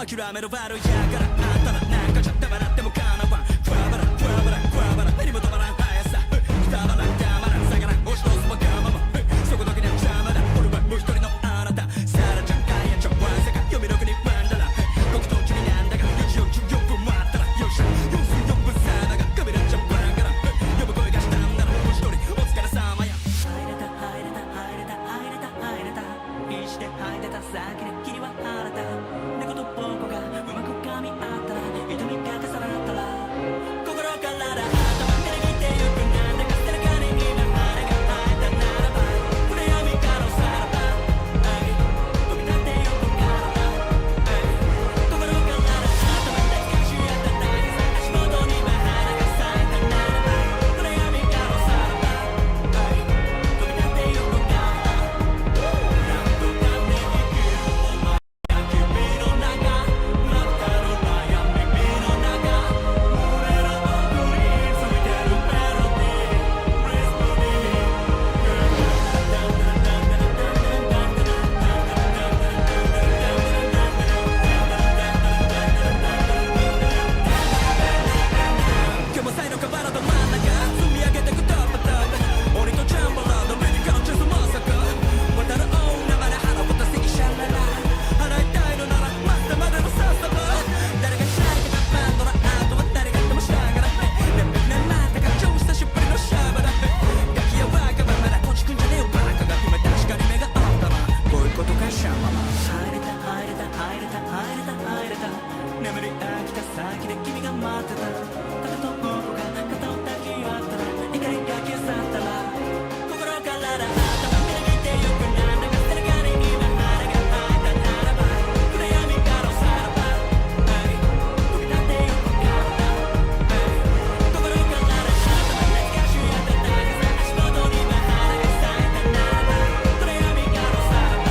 諦めろ悪いやからあんたらなんかじゃって笑ってもかなわんクワバラクワバラクワバラ目にも止まらん速さくたばらんたまらん下がらん押し通すわがままそこだけで邪魔だ俺はもう一人のあなたサラちゃんガイアちゃんワンセカ読みろくにワンダラ僕と君なんだが44分待ったらよっしゃ44分さだがカメラちゃんバランガラ呼ぶ声がしたんならもう一人お疲れ様や入れた入れた入れた入れた入れた必死で吐いてた先で霧は晴れた猫と僕がうまく噛み合ったら痛みが重なったら心からだ頭から来てゆくなんだか背中に今羽が生えたならば暗闇からさらば飛び立ってゆくから心からだ頭でかし合っただけさ足元には花が咲いたならば暗闇からさらば飛び立ってゆくからなんとかね生きるお前や君の中真っ赤の悩み耳の中俺ら僕についてるメロディー Breathe with me 今日も才の河原と真ん中積み上げてくトップトップ鬼とジャンボラードレディカウンチェスまさか渡る大生で腹ぼたせきシャララ払いたいのならマスターまでのさっさと誰がしたいかがバンドのあとは誰がでもしたがらねまたか超久しぶりのシャバだガキやわがままだこちくんじゃねえよバカが今確かに目が合ったなこういうことかシャバ入れた入れた入れた入れた入れた眠り飽きた先で君が待ってた肩と僕が肩を抱き合ったら怒りが消さったら心からだ頭から来てゆくなんだか背中に今羽が生えたならば暗闇からさらば飛び立ってゆくから心からだ頭でかし合っただけさ足元には花が咲いたならば暗闇からさらば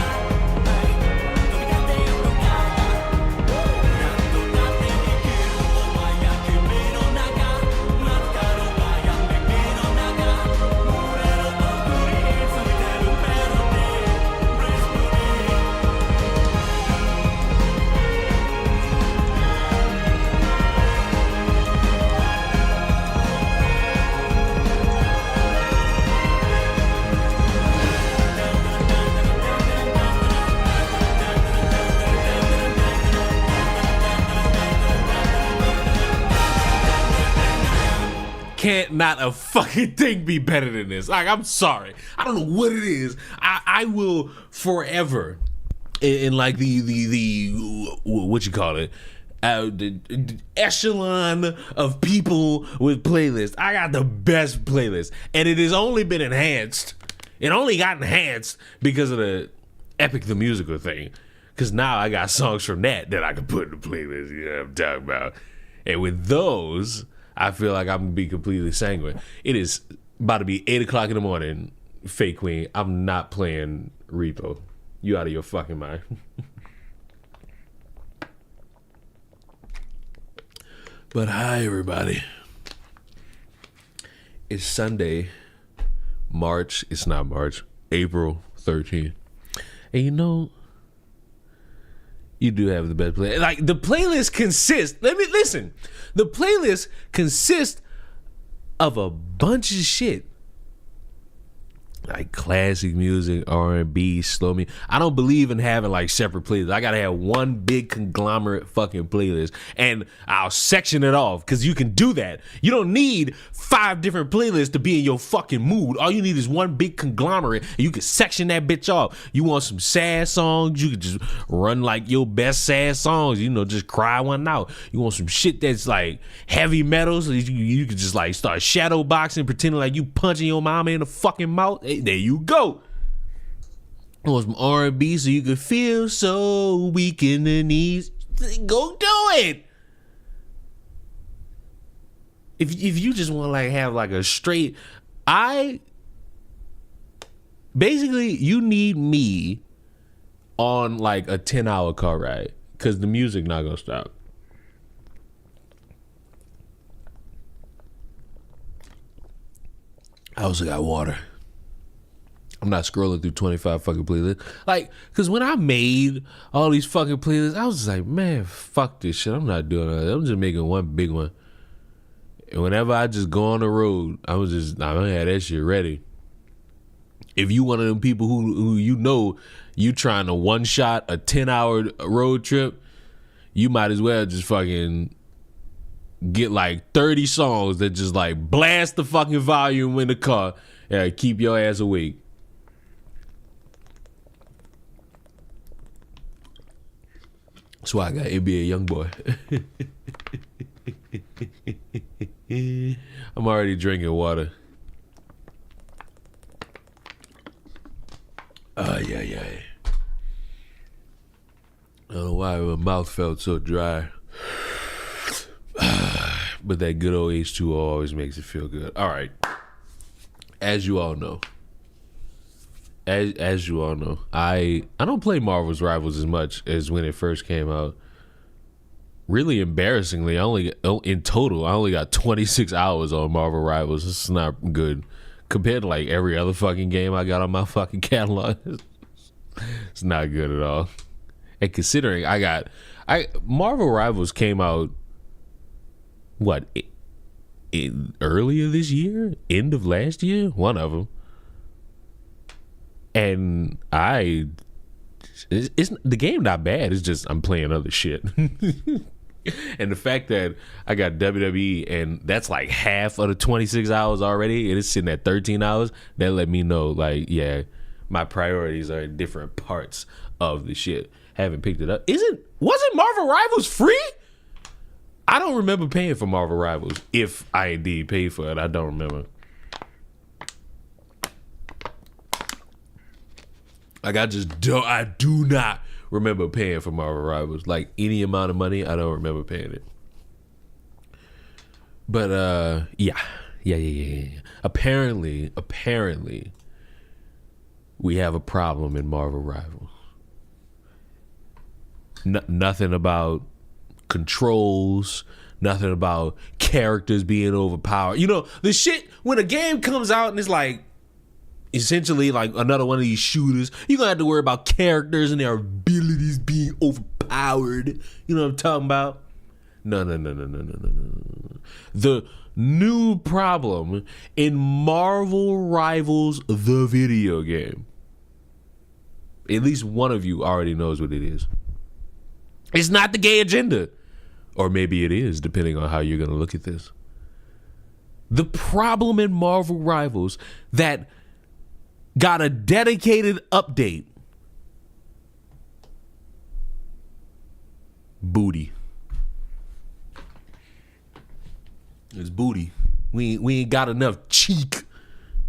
飛び立ってゆくからなんとなって生きるお前や君の中真っ赤の悩み耳の中俺ら僕についてるメロディー Breathe with me Can't not a fucking thing be better than this. Like, I'm sorry. I don't know what it is. I will forever in like the what you call it, the echelon of people with playlists. I got the best playlist, and it has only been enhanced. It only got enhanced because of the Epic the Musical thing. Because now I got songs from that I can put in the playlist. You know what I'm talking about? And with those, I feel like I'm gonna be completely sanguine. It is about to be 8 o'clock in the morning, Fake Queen. I'm not playing Repo. You out of your fucking mind. But hi, everybody. It's Sunday, April 13th. And you know, you do have the best playlist. Like, the playlist consists, the playlist consists of a bunch of shit. Like classic music, R&B, slow music. I don't believe in having like separate playlists. I gotta have one big conglomerate fucking playlist, and I'll section it off because you can do that. You don't need 5 different playlists to be in your fucking mood. All you need is one big conglomerate, and you can section that bitch off. You want some sad songs? You can just run like your best sad songs. You know, just cry one out. You want some shit that's like heavy metal? So you can just like start shadow boxing, pretending like you punching your mama in the fucking mouth. There you go. You want some R&B so you can feel so weak in the knees. Go do it. If you just want to like have like a straight, basically you need me on like a 10-hour car ride because the music not gonna stop. I also got water. I'm not scrolling through 25 fucking playlists. Like, because when I made all these fucking playlists, I was just like, man, fuck this shit. I'm not doing that. I'm just making one big one. And whenever I just go on the road, I don't have that shit ready. If you one of them people who you know you trying to one shot a 10-hour road trip, you might as well just fucking get like 30 songs that just like blast the fucking volume in the car and keep your ass awake. That's why I got NBA Youngboy. I'm already drinking water. Yeah. I don't know why my mouth felt so dry. But that good old H2O always makes it feel good. All right. As you all know, I don't play Marvel's Rivals as much as when it first came out. Really embarrassingly, in total I only got 26 hours on Marvel Rivals. It's not good compared to like every other fucking game I got on my fucking catalog. It's not good at all. And considering Marvel Rivals came out earlier this year, end of last year, one of them. And it's the game not bad. It's just I'm playing other shit. And the fact that I got WWE and that's like half of the 26 hours already, and it's sitting at 13 hours, that let me know, like, yeah, my priorities are in different parts of the shit. Haven't picked it up. Wasn't Marvel Rivals free? I don't remember paying for Marvel Rivals. If I indeed paid for it, I don't remember. Like, I do not remember paying for Marvel Rivals. Like, any amount of money, I don't remember paying it. But, yeah. Apparently, we have a problem in Marvel Rivals. Nothing about controls, nothing about characters being overpowered. You know, the shit, when a game comes out and it's like, essentially like another one of these shooters, you're gonna have to worry about characters and their abilities being overpowered. You know what I'm talking about? No. The new problem in Marvel Rivals, the video game, at least one of you already knows what it is. It's not the gay agenda. Or maybe it is, depending on how you're gonna look at this. The problem in Marvel Rivals that got a dedicated update. Booty. It's booty. We ain't got enough cheek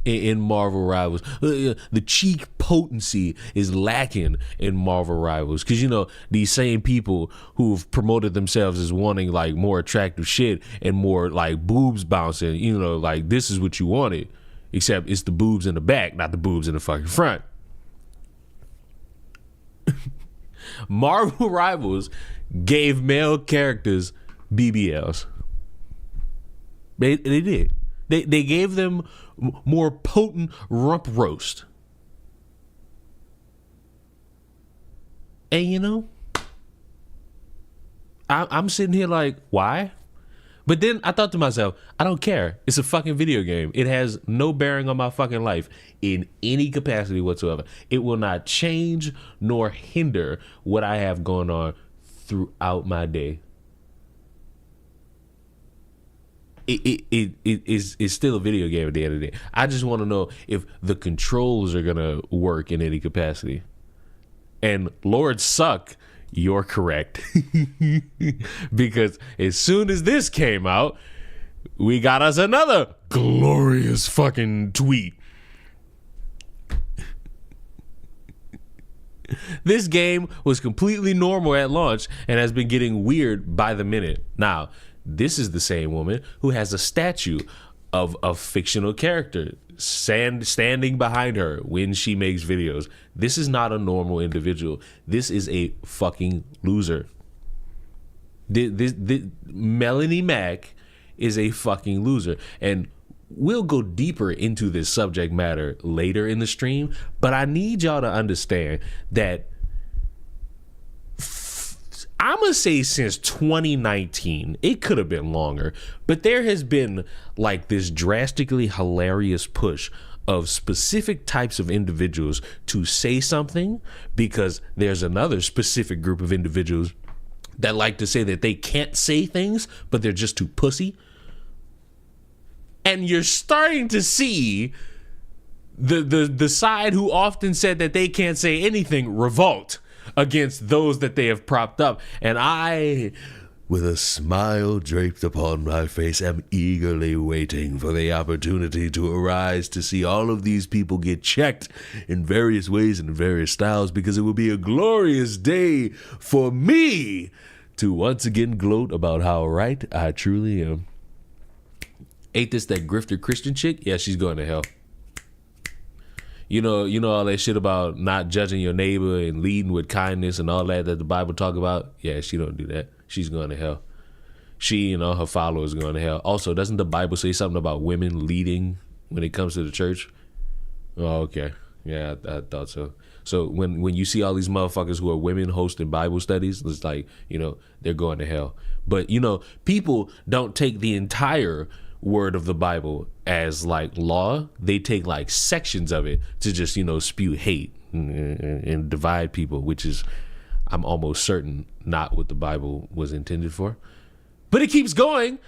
in Marvel Rivals. The cheek potency is lacking in Marvel Rivals because, you know, these same people who've promoted themselves as wanting like more attractive shit and more like boobs bouncing, you know, like this is what you wanted, except it's the boobs in the back, not the boobs in the fucking front. Marvel Rivals gave male characters BBLs. They did. They gave them more potent rump roast. And you know, I'm sitting here like, why? But then I thought to myself, I don't care. It's a fucking video game. It has no bearing on my fucking life in any capacity whatsoever. It will not change nor hinder what I have going on throughout my day. It's still a video game at the end of the day. I just want to know if the controls are gonna work in any capacity. And Lord Suck, you're correct. Because as soon as this came out, we got us another glorious fucking tweet. This game was completely normal at launch and has been getting weird by the minute. Now, this is the same woman who has a statue of a fictional character standing behind her when she makes videos. This is not a normal individual. This is a fucking loser. This Melanie Mac is a fucking loser. And we'll go deeper into this subject matter later in the stream, but I need y'all to understand that I'm going to say since 2019, it could have been longer, but there has been like this drastically hilarious push of specific types of individuals to say something because there's another specific group of individuals that like to say that they can't say things, but they're just too pussy. And you're starting to see the side who often said that they can't say anything revolt against those that they have propped up. And I, with a smile draped upon my face, am eagerly waiting for the opportunity to arise to see all of these people get checked in various ways and various styles, because it will be a glorious day for me to once again gloat about how right I truly am. Ain't this that grifter Christian chick? Yeah, she's going to hell. You know all that shit about not judging your neighbor and leading with kindness and all that the Bible talk about? Yeah, she don't do that. She's going to hell. She and all her followers going to hell. Also, doesn't the Bible say something about women leading when it comes to the church? Oh, okay. Yeah, I thought so. So when you see all these motherfuckers who are women hosting Bible studies, it's like, they're going to hell. But, people don't take the entire word of the Bible as like law. They take like sections of it to just spew hate and divide people, which is, I'm almost certain, not what the Bible was intended for. But it keeps going.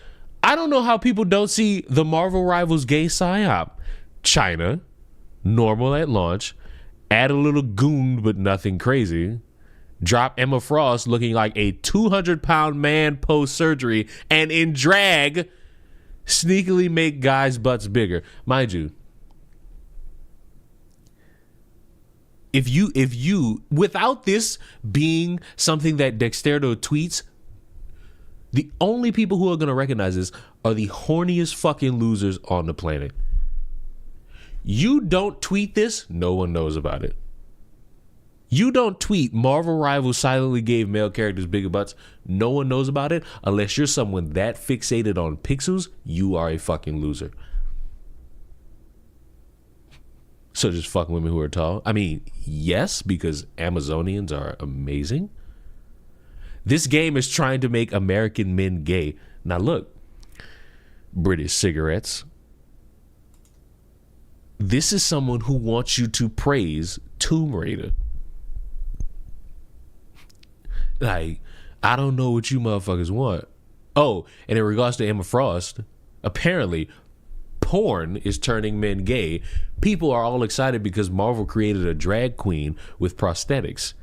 I don't know how people don't see the Marvel Rivals gay psyop. China, normal at launch, add a little goon but nothing crazy, drop Emma Frost looking like a 200-pound man post-surgery, and in drag sneakily make guys' butts bigger. Mind you, if you without this being something that Dexterdo tweets, the only people who are going to recognize this are the horniest fucking losers on the planet. You don't tweet this, no one knows about it. You don't tweet Marvel Rivals silently gave male characters bigger butts, no one knows about it. Unless you're someone that fixated on pixels, you are a fucking loser. So just fuck women who are tall. I mean, yes, because Amazonians are amazing. This game is trying to make American men gay. Now look, British cigarettes. This is someone who wants you to praise Tomb Raider. Like, I don't know what you motherfuckers want. Oh, and in regards to Emma Frost, apparently porn is turning men gay. People are all excited because Marvel created a drag queen with prosthetics.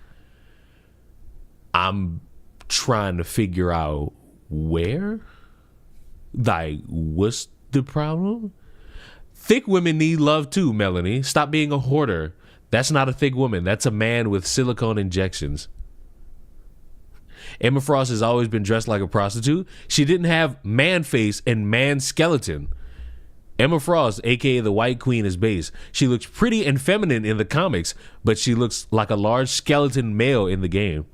I'm trying to figure out where? Like, what's the problem? Thick women need love too, Melanie. Stop being a hoarder. That's not a thick woman. That's a man with silicone injections. Emma Frost has always been dressed like a prostitute. She didn't have man face and man skeleton. Emma Frost, aka the White Queen, is base. She looks pretty and feminine in the comics, but she looks like a large skeleton male in the game.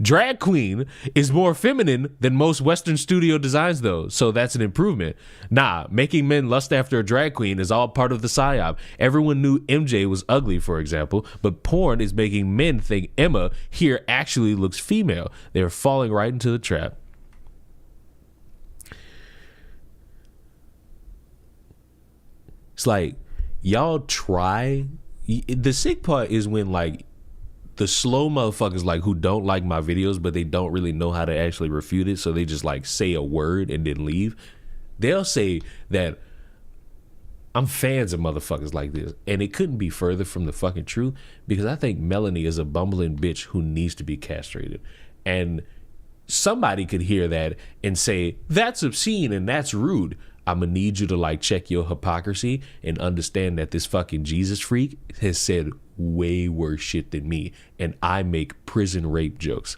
Drag queen is more feminine than most Western studio designs, though, so that's an improvement. Nah, making men lust after a drag queen is all part of the psyop. Everyone knew MJ was ugly, for example, but porn is making men think Emma here actually looks female. They're falling right into the trap. It's like, y'all try. The sick part is when, like, the slow motherfuckers like who don't like my videos, but they don't really know how to actually refute it, so they just like say a word and then leave. They'll say that I'm fans of motherfuckers like this, and it couldn't be further from the fucking truth, because I think Melanie is a bumbling bitch who needs to be castrated. And somebody could hear that and say, that's obscene and that's rude. I'm gonna need you to like check your hypocrisy and understand that this fucking Jesus freak has said way worse shit than me, and I make prison rape jokes.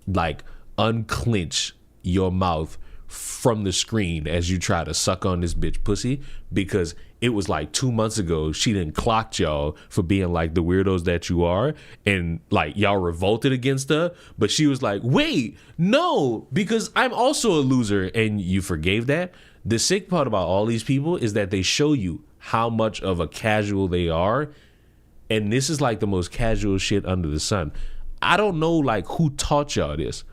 Like, unclench your mouth from the screen as you try to suck on this bitch pussy, because it was like 2 months ago she done clocked y'all for being like the weirdos that you are, and like y'all revolted against her, but she was like, wait, no, because I'm also a loser, and you forgave that. The sick part about all these people is that they show you how much of a casual they are, and this is like the most casual shit under the sun. I don't know like who taught y'all this,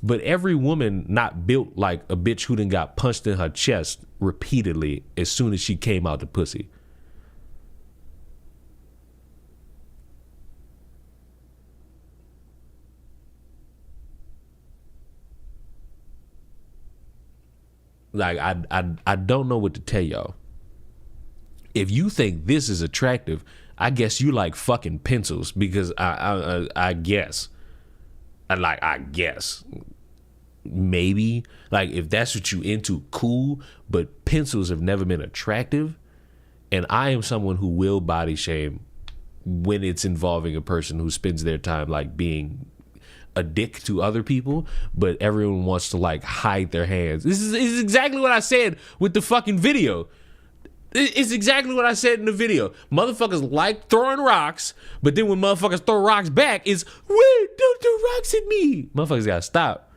but every woman not built like a bitch who done got punched in her chest repeatedly as soon as she came out the pussy. Like, I don't know what to tell y'all. If you think this is attractive, I guess you like fucking pencils, because I guess. I guess. Maybe. Like, if that's what you into, cool. But pencils have never been attractive. And I am someone who will body shame when it's involving a person who spends their time, like, being a dick to other people, but everyone wants to, like, hide their hands. This is exactly what I said with the fucking video. It's exactly what I said in the video. Motherfuckers like throwing rocks, but then when motherfuckers throw rocks back, it's, wait, don't throw rocks at me. Motherfuckers gotta stop.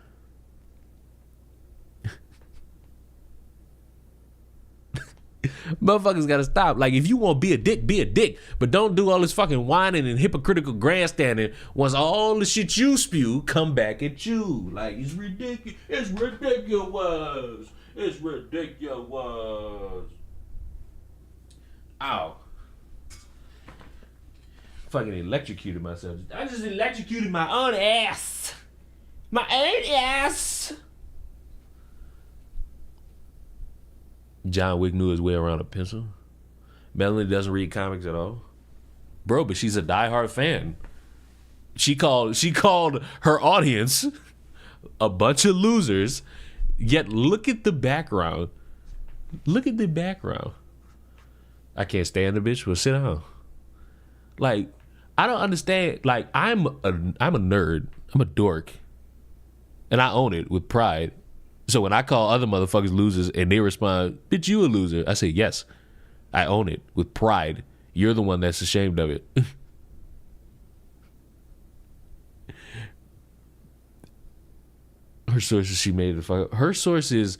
Motherfuckers gotta stop. Like, if you want to be a dick, but don't do all this fucking whining and hypocritical grandstanding once all the shit you spew come back at you. Like, it's ridiculous. It's ridiculous. It's ridiculous. Ow. Fucking electrocuted myself. I just electrocuted my own ass. My own ass. John Wick knew his way around a pencil. Melanie doesn't read comics at all. Bro, but she's a diehard fan. She called her audience a bunch of losers, yet look at the background. Look at the background. I can't stand the bitch. Well, sit down. Like, I don't understand. Like, I'm a nerd. I'm a dork. And I own it with pride. So when I call other motherfuckers losers and they respond, bitch, you a loser, I say, yes, I own it with pride. You're the one that's ashamed of it. Her source is she made it. Her source is,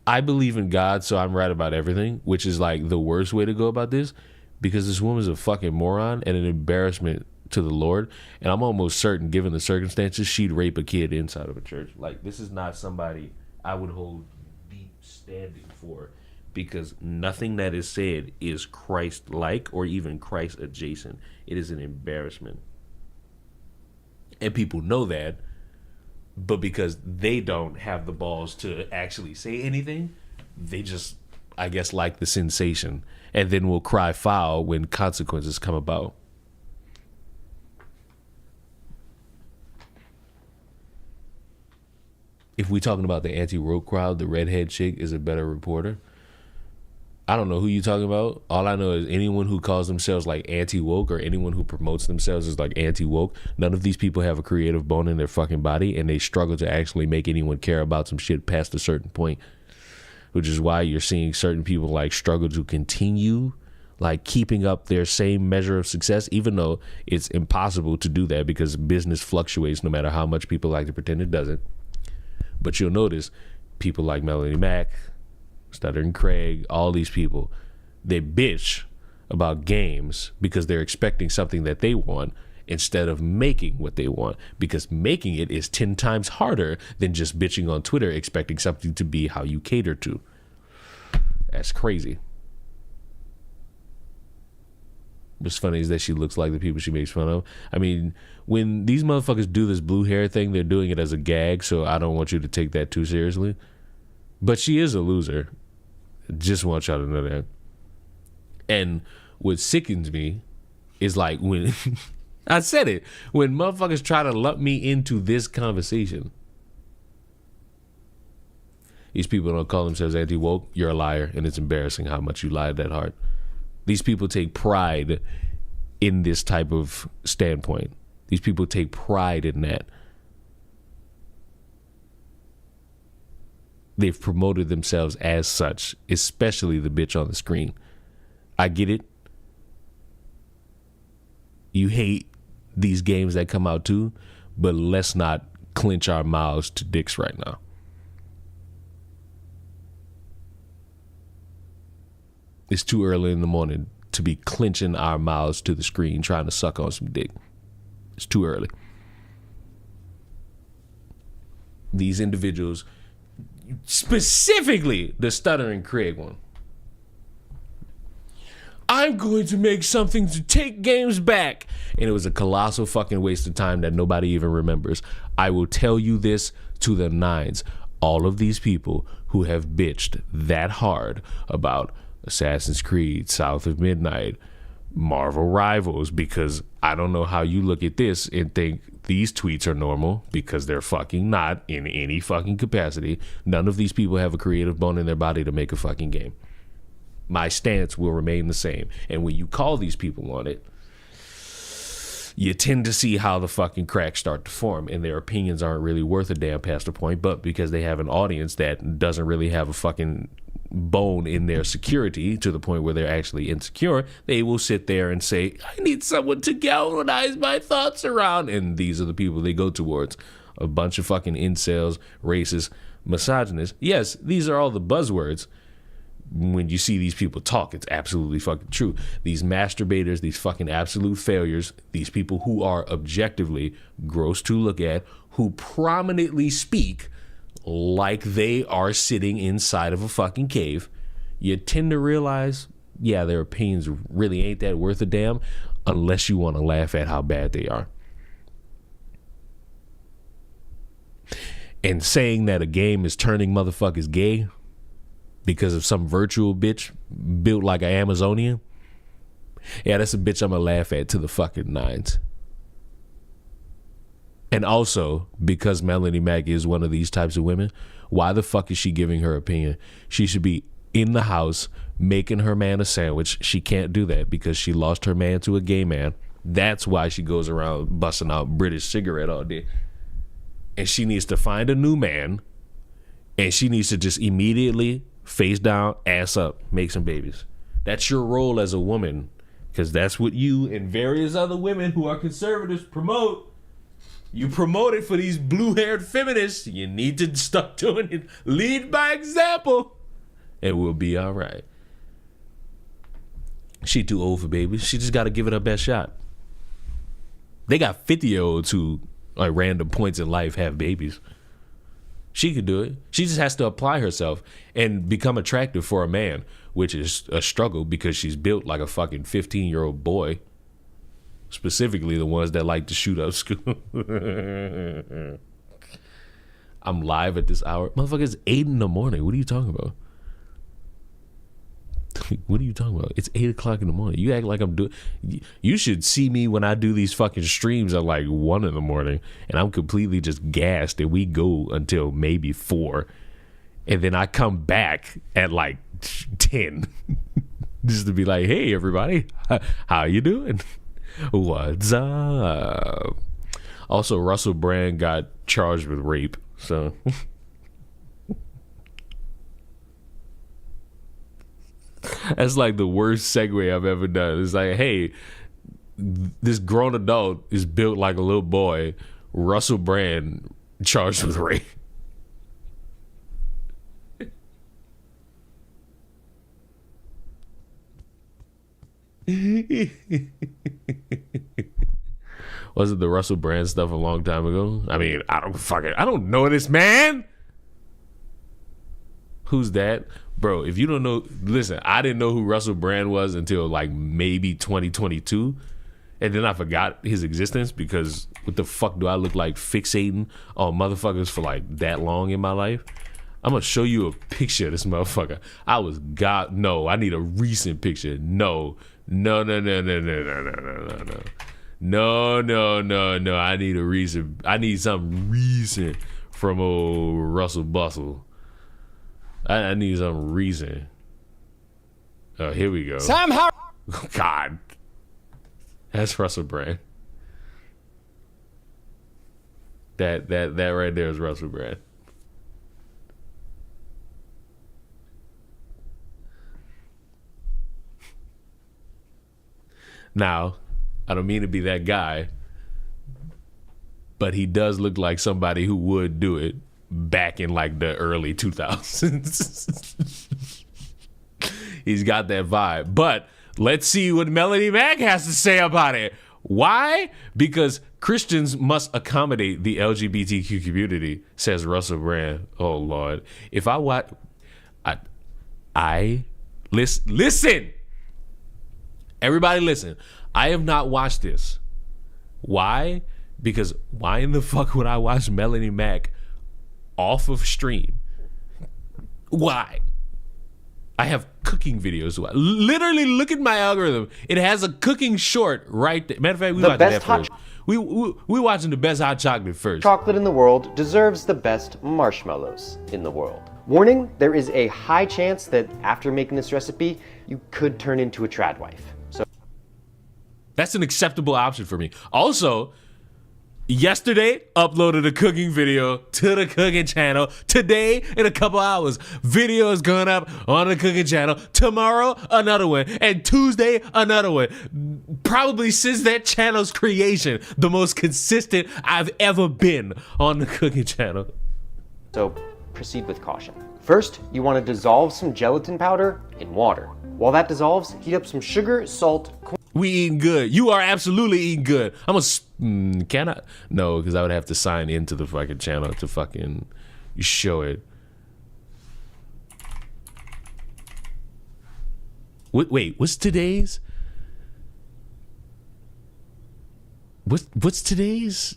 I believe in God, so I'm right about everything, which is like the worst way to go about this, because this woman's a fucking moron and an embarrassment to the Lord. And I'm almost certain, given the circumstances, she'd rape a kid inside of a church. Like, this is not somebody I would hold deep standing for, because nothing that is said is Christ-like or even Christ-adjacent. It is an embarrassment. And people know that, but because they don't have the balls to actually say anything, they just, I guess, like the sensation, and then will cry foul when consequences come about. If we're talking about the anti-woke crowd, the redhead chick is a better reporter. I don't know who you're talking about. All I know is anyone who calls themselves like anti-woke, or anyone who promotes themselves as like anti-woke, none of these people have a creative bone in their fucking body, and they struggle to actually make anyone care about some shit past a certain point, which is why you're seeing certain people like struggle to continue like keeping up their same measure of success, even though it's impossible to do that because business fluctuates no matter how much people like to pretend it doesn't. But you'll notice people like Melanie Mack, Stuttering Craig, all these people, they bitch about games because they're expecting something that they want instead of making what they want, because making it is 10 times harder than just bitching on Twitter expecting something to be how you cater to. That's crazy. What's funny is that she looks like the people she makes fun of. I mean, when these motherfuckers do this blue hair thing, they're doing it as a gag, so I don't want you to take that too seriously. But she is a loser. Just want y'all to know that. And what sickens me is like when I said it, when motherfuckers try to lump me into this conversation. These people don't call themselves anti-woke. You're a liar, and it's embarrassing how much you lied that hard. These people take pride in this type of standpoint. These people take pride in that. they've promoted themselves as such, especially the bitch on the screen. I get it. You hate these games that come out too, but let's not clench our mouths to dicks right now. It's too early in the morning to be clenching our mouths to the screen trying to suck on some dick. It's too early. These individuals, specifically the stuttering Craig one. I'm going to make something to take games back. And it was a colossal fucking waste of time that nobody even remembers. I will tell you this to the nines. All of these people who have bitched that hard about Assassin's Creed, South of Midnight, Marvel Rivals, because I don't know how you look at this and think these tweets are normal, because they're fucking not in any fucking capacity. None of these people have a creative bone in their body to make a fucking game. My stance will remain the same. And when you call these people on it, you tend to see how the fucking cracks start to form, and their opinions aren't really worth a damn past a point, but because they have an audience that doesn't really have a fucking bone in their security to the point where they're actually insecure, they will sit there and say, I need someone to galvanize my thoughts around. And these are the people they go towards. A bunch of fucking incels, racists, misogynists. Yes, these are all the buzzwords. When you see these people talk, it's absolutely fucking true. These masturbators, these fucking absolute failures, these people who are objectively gross to look at, who prominently speak like they are sitting inside of a fucking cave, you tend to realize, yeah, their opinions really ain't that worth a damn unless you want to laugh at how bad they are. And saying that a game is turning motherfuckers gay because of some virtual bitch built like an Amazonian, yeah, that's a bitch I'm gonna laugh at to the fucking nines. And also, because Melanie Mack is one of these types of women, why the fuck is she giving her opinion? She should be in the house making her man a sandwich. She can't do that because she lost her man to a gay man. That's why she goes around busting out British cigarette all day. And she needs to find a new man, and she needs to just immediately face down, ass up, make some babies. That's your role as a woman, because that's what you and various other women who are conservatives promote. You promote it for these blue-haired feminists. You need to start doing it. Lead by example, and we'll be all right. She too old for babies. She just got to give it her best shot. They got 50-year-olds who, at random points in life, have babies. She could do it. She just has to apply herself and become attractive for a man, which is a struggle because she's built like a fucking 15-year-old boy. Specifically the ones that like to shoot up school. I'm live at this hour. Motherfucker, it's 8 in the morning. What are you talking about? What are you talking about? It's 8 o'clock in the morning. You act like I'm doing... You should see me when I do these fucking streams at like 1 in the morning, and I'm completely just gassed, and we go until maybe 4. And then I come back at like 10. Just to be like, hey, everybody. How you doing? What's up? Also, Russell Brand got charged with rape, so... That's like the worst segue I've ever done. It's like, hey, this grown adult is built like a little boy. Russell Brand charged with rape. Was it the Russell Brand stuff a long time ago? I mean, I don't know this man. Who's that? Bro, if you don't know, listen, I didn't know who Russell Brand was until like maybe 2022. And then I forgot his existence because what the fuck do I look like fixating on motherfuckers for like that long in my life? I'm going to show you a picture of this motherfucker. No, I need a recent picture. No. No. I need a recent. I need something recent from old Russell Bustle. I need some reason. Oh, here we go. Somehow. God. That's Russell Brand. That right there is Russell Brand. Now, I don't mean to be that guy, but he does look like somebody who would do it back in like the early 2000s. He's got that vibe. But let's see what Melanie Mac has to say about it. Why? Because Christians must accommodate the LGBTQ community, says Russell Brand. Oh, Lord. If I watch... Listen. Everybody listen. I have not watched this. Why? Because why in the fuck would I watch Melanie Mac off of stream? Why? I have cooking videos. Literally, look at my algorithm. It has a cooking short right there. Matter of fact, we watching that first. We watching the best hot chocolate first. Chocolate in the world deserves the best marshmallows in the world. Warning, there is a high chance that after making this recipe, you could turn into a trad wife. So that's an acceptable option for me. Also, yesterday, uploaded a cooking video to the cooking channel. Today, in a couple hours, video is going up on the cooking channel. Tomorrow, another one. And Tuesday, another one. Probably since that channel's creation, the most consistent I've ever been on the cooking channel. So proceed with caution. First, you want to dissolve some gelatin powder in water. While that dissolves, heat up some sugar, salt, we eating good. You are absolutely eating good. Can I? No, because I would have to sign into the fucking channel to fucking show it. Wait, what's today's? What's today's?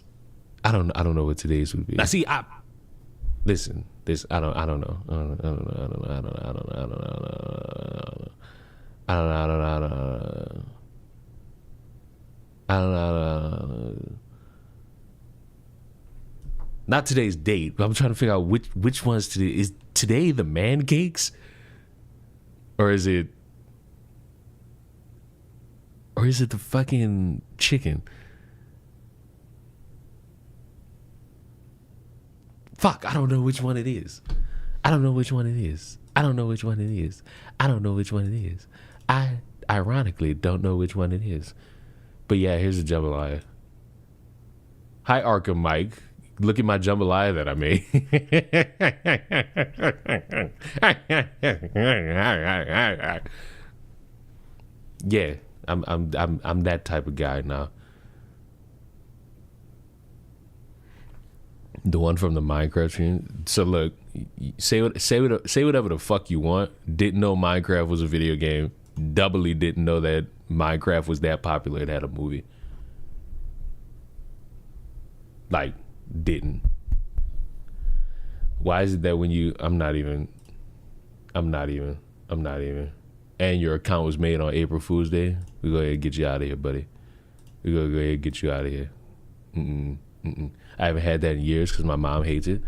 I don't know what today's would be. Now see, listen. I don't know. Not today's date, but I'm trying to figure out which one's today. Is today the man cakes? Or is it the fucking chicken? Fuck, I don't know which one it is. I ironically don't know which one it is. But yeah, here's a jambalaya. Hi, Arkham Mike. Look at my jambalaya that I made. Yeah, I'm that type of guy now. The one from the Minecraft stream. So look, say whatever the fuck you want. Didn't know Minecraft was a video game. Doubly didn't know that Minecraft was that popular. It had a movie. Like, didn't. Why is it that when you I'm not even and your account was made on April Fool's Day, we go ahead and get you out of here, buddy. We go ahead and get you out of here. I haven't had that in years because my mom hates it.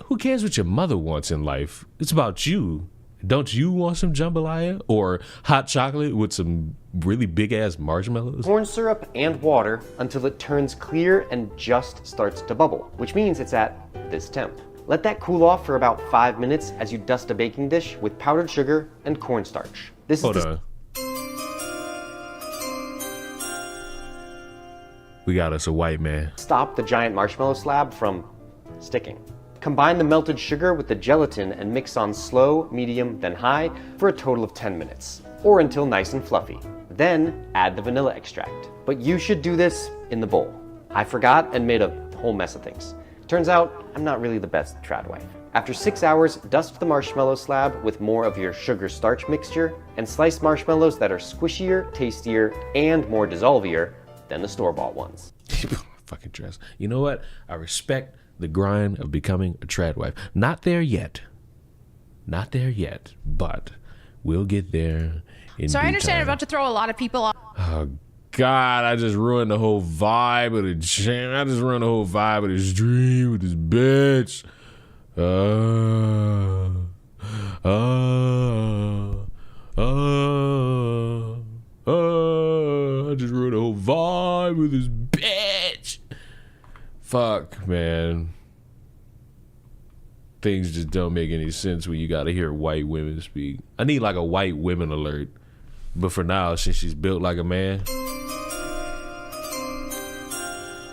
Who cares what your mother wants in life? It's about you. Don't you want some jambalaya or hot chocolate with some really big ass marshmallows? Corn syrup and water until it turns clear and just starts to bubble, which means it's at this temp. Let that cool off for about 5 minutes as you dust a baking dish with powdered sugar and cornstarch. Hold on. We got us a white man. Stop the giant marshmallow slab from sticking. Combine the melted sugar with the gelatin and mix on slow, medium, then high for a total of 10 minutes, or until nice and fluffy. Then add the vanilla extract. But you should do this in the bowl. I forgot and made a whole mess of things. Turns out, I'm not really the best trad wife. After 6 hours, dust the marshmallow slab with more of your sugar starch mixture and slice marshmallows that are squishier, tastier, and more dissolvier than the store-bought ones. Fucking dress. You know what? I respect the grind of becoming a trad wife. Not there yet, but we'll get there in So I due understand time. you're about to throw a lot of people off. Oh God, I just ruined the whole vibe of the jam. I just ruined the whole vibe of the stream with this bitch. I just ruined the whole vibe with this bitch. Fuck, man. Things just don't make any sense when you gotta hear white women speak. I need like a white women alert But for now, since she's built like a man,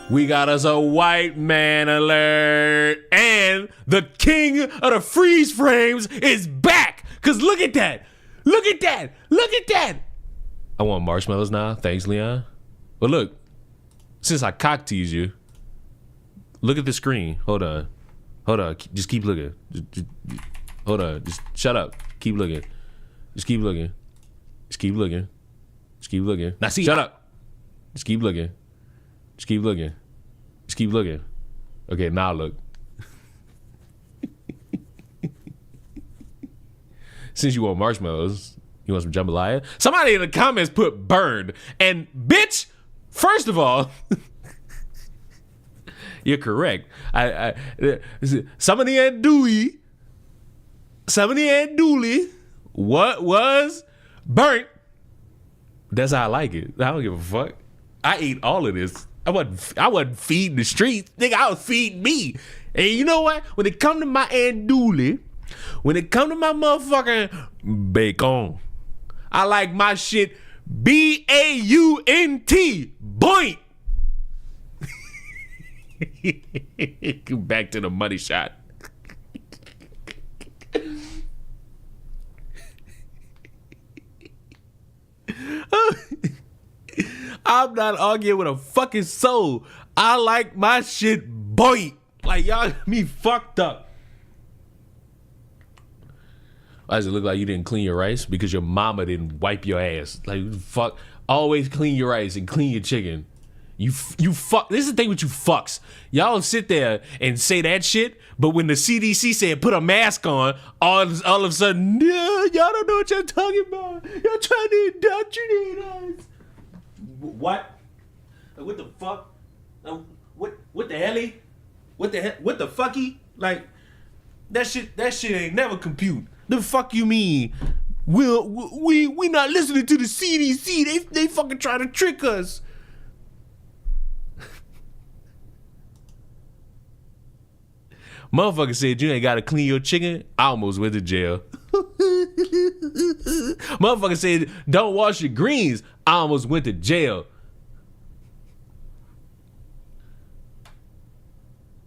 we got us a white man alert. And the king of the freeze frames is back. Because look at that. Look at that. Look at that. I want marshmallows now. Thanks, Leon. But look, since I cock tease you, look at the screen. Hold on. Just keep looking. Hold on. Just shut up. Keep looking. Just keep looking. Just keep looking. Just keep looking. Now see, shut up. Just keep looking. Just keep looking. Just keep looking. Okay, now look. Since you want marshmallows, you want some jambalaya? Somebody in the comments put burned. And bitch, first of all, you're correct. Some of the andouille, what was burnt? That's how I like it. I don't give a fuck. I ate all of this. I wasn't feeding the streets. Nigga, I was feeding me. And you know what? When it come to my andouille, when it come to my motherfucking bacon, I like my shit BAUNT. Boink. Back to the money shot. I'm not arguing with a fucking soul. I like my shit boy. Like y'all got me fucked up. Why does it look like you didn't clean your rice? Because your mama didn't wipe your ass. Like fuck. Always clean your rice and clean your chicken. You fuck. This is the thing with you fucks. Y'all sit there and say that shit, but when the CDC said put a mask on, all of a sudden, no, y'all don't know what y'all talking about. Y'all trying to indoctrinate us. What? What the fuck? What the helly? What the hell? What the fucky? Like that shit ain't never compute. The fuck you mean? We not listening to the CDC. They fucking try to trick us. Motherfucker said you ain't gotta clean your chicken. I almost went to jail. Motherfucker said don't wash your greens. I almost went to jail.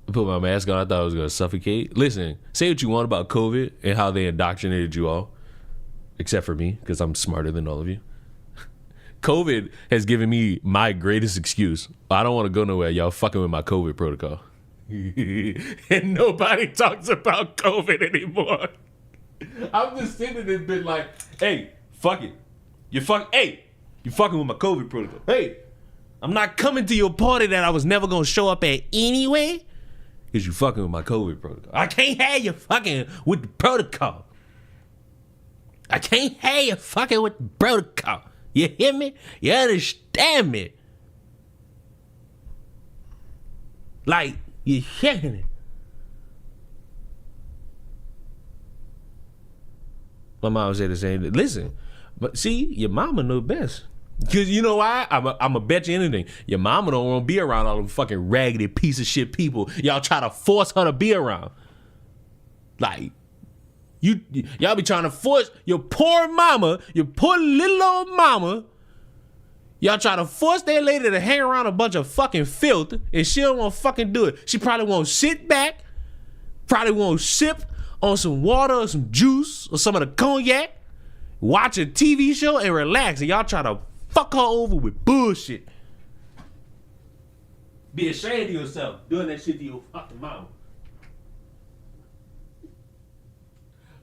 I put my mask on. I thought I was gonna suffocate. Listen, say what you want about COVID and how they indoctrinated you all, except for me, because I'm smarter than all of you. COVID has given me my greatest excuse. I don't want to go nowhere. Y'all fucking with my COVID protocol. And nobody talks about COVID anymore. I'm just sitting there been like, hey, fuck it. You fucking with my COVID protocol. Hey, I'm not coming to your party that I was never gonna show up at anyway. Because you fucking with my COVID protocol. I can't have you fucking with the protocol. I can't have you fucking with the protocol. You hear me? You understand me? Like, you hearing it? My mom said the same thing. Listen, but see, your mama know best. Because you know why? I'm a bet you anything. Your mama don't want to be around all them fucking raggedy piece of shit people y'all try to force her to be around. Like, y'all be trying to force your poor mama, your poor little old mama. Y'all try to force that lady to hang around a bunch of fucking filth, and she don't want to fucking do it. She probably won't sit back, probably won't sip on some water or some juice or some of the cognac, watch a TV show and relax, and y'all try to fuck her over with bullshit. Be ashamed of yourself doing that shit to your fucking mama.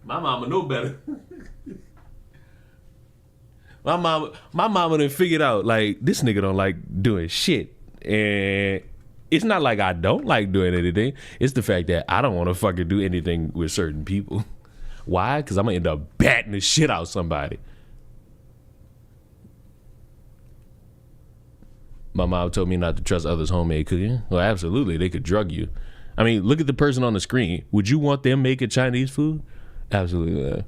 My mama know better. My mama done figured out, like, this nigga don't like doing shit. And it's not like I don't like doing anything. It's the fact that I don't want to fucking do anything with certain people. Why? Because I'm going to end up batting the shit out of somebody. My mom told me not to trust others' homemade cooking. Well, absolutely. They could drug you. I mean, look at the person on the screen. Would you want them making Chinese food? Absolutely.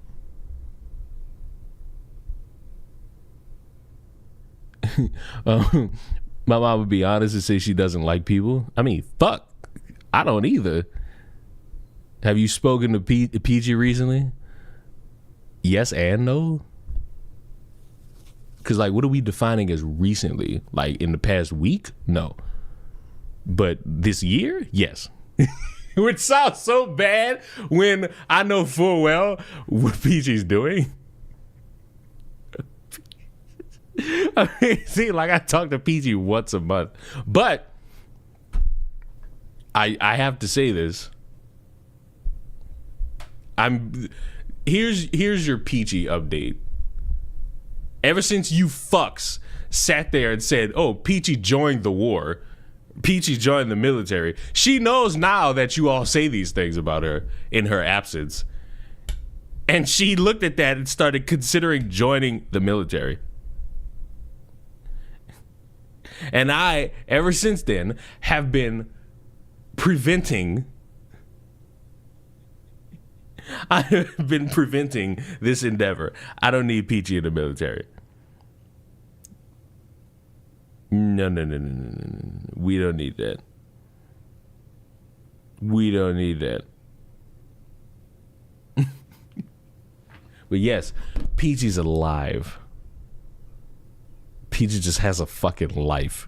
My mom would be honest and say she doesn't like people. I mean, fuck. I don't either. Have you spoken to Peachy recently? Yes and no. Because, like, what are we defining as recently? Like, in the past week? No. But this year? Yes. Which sounds so bad when I know full well what Peachy's doing. I mean, see, like, I talk to Peachy once a month. But I have to say this. Here's your Peachy update. Ever since you fucks sat there and said, oh, Peachy joined the war, Peachy joined the military, she knows now that you all say these things about her in her absence. And she looked at that and started considering joining the military. And I, ever since then, have been preventing this endeavor. I don't need Peachy in the military. No. We don't need that. We don't need that. But yes, Peachy's alive. Peachy just has a fucking life.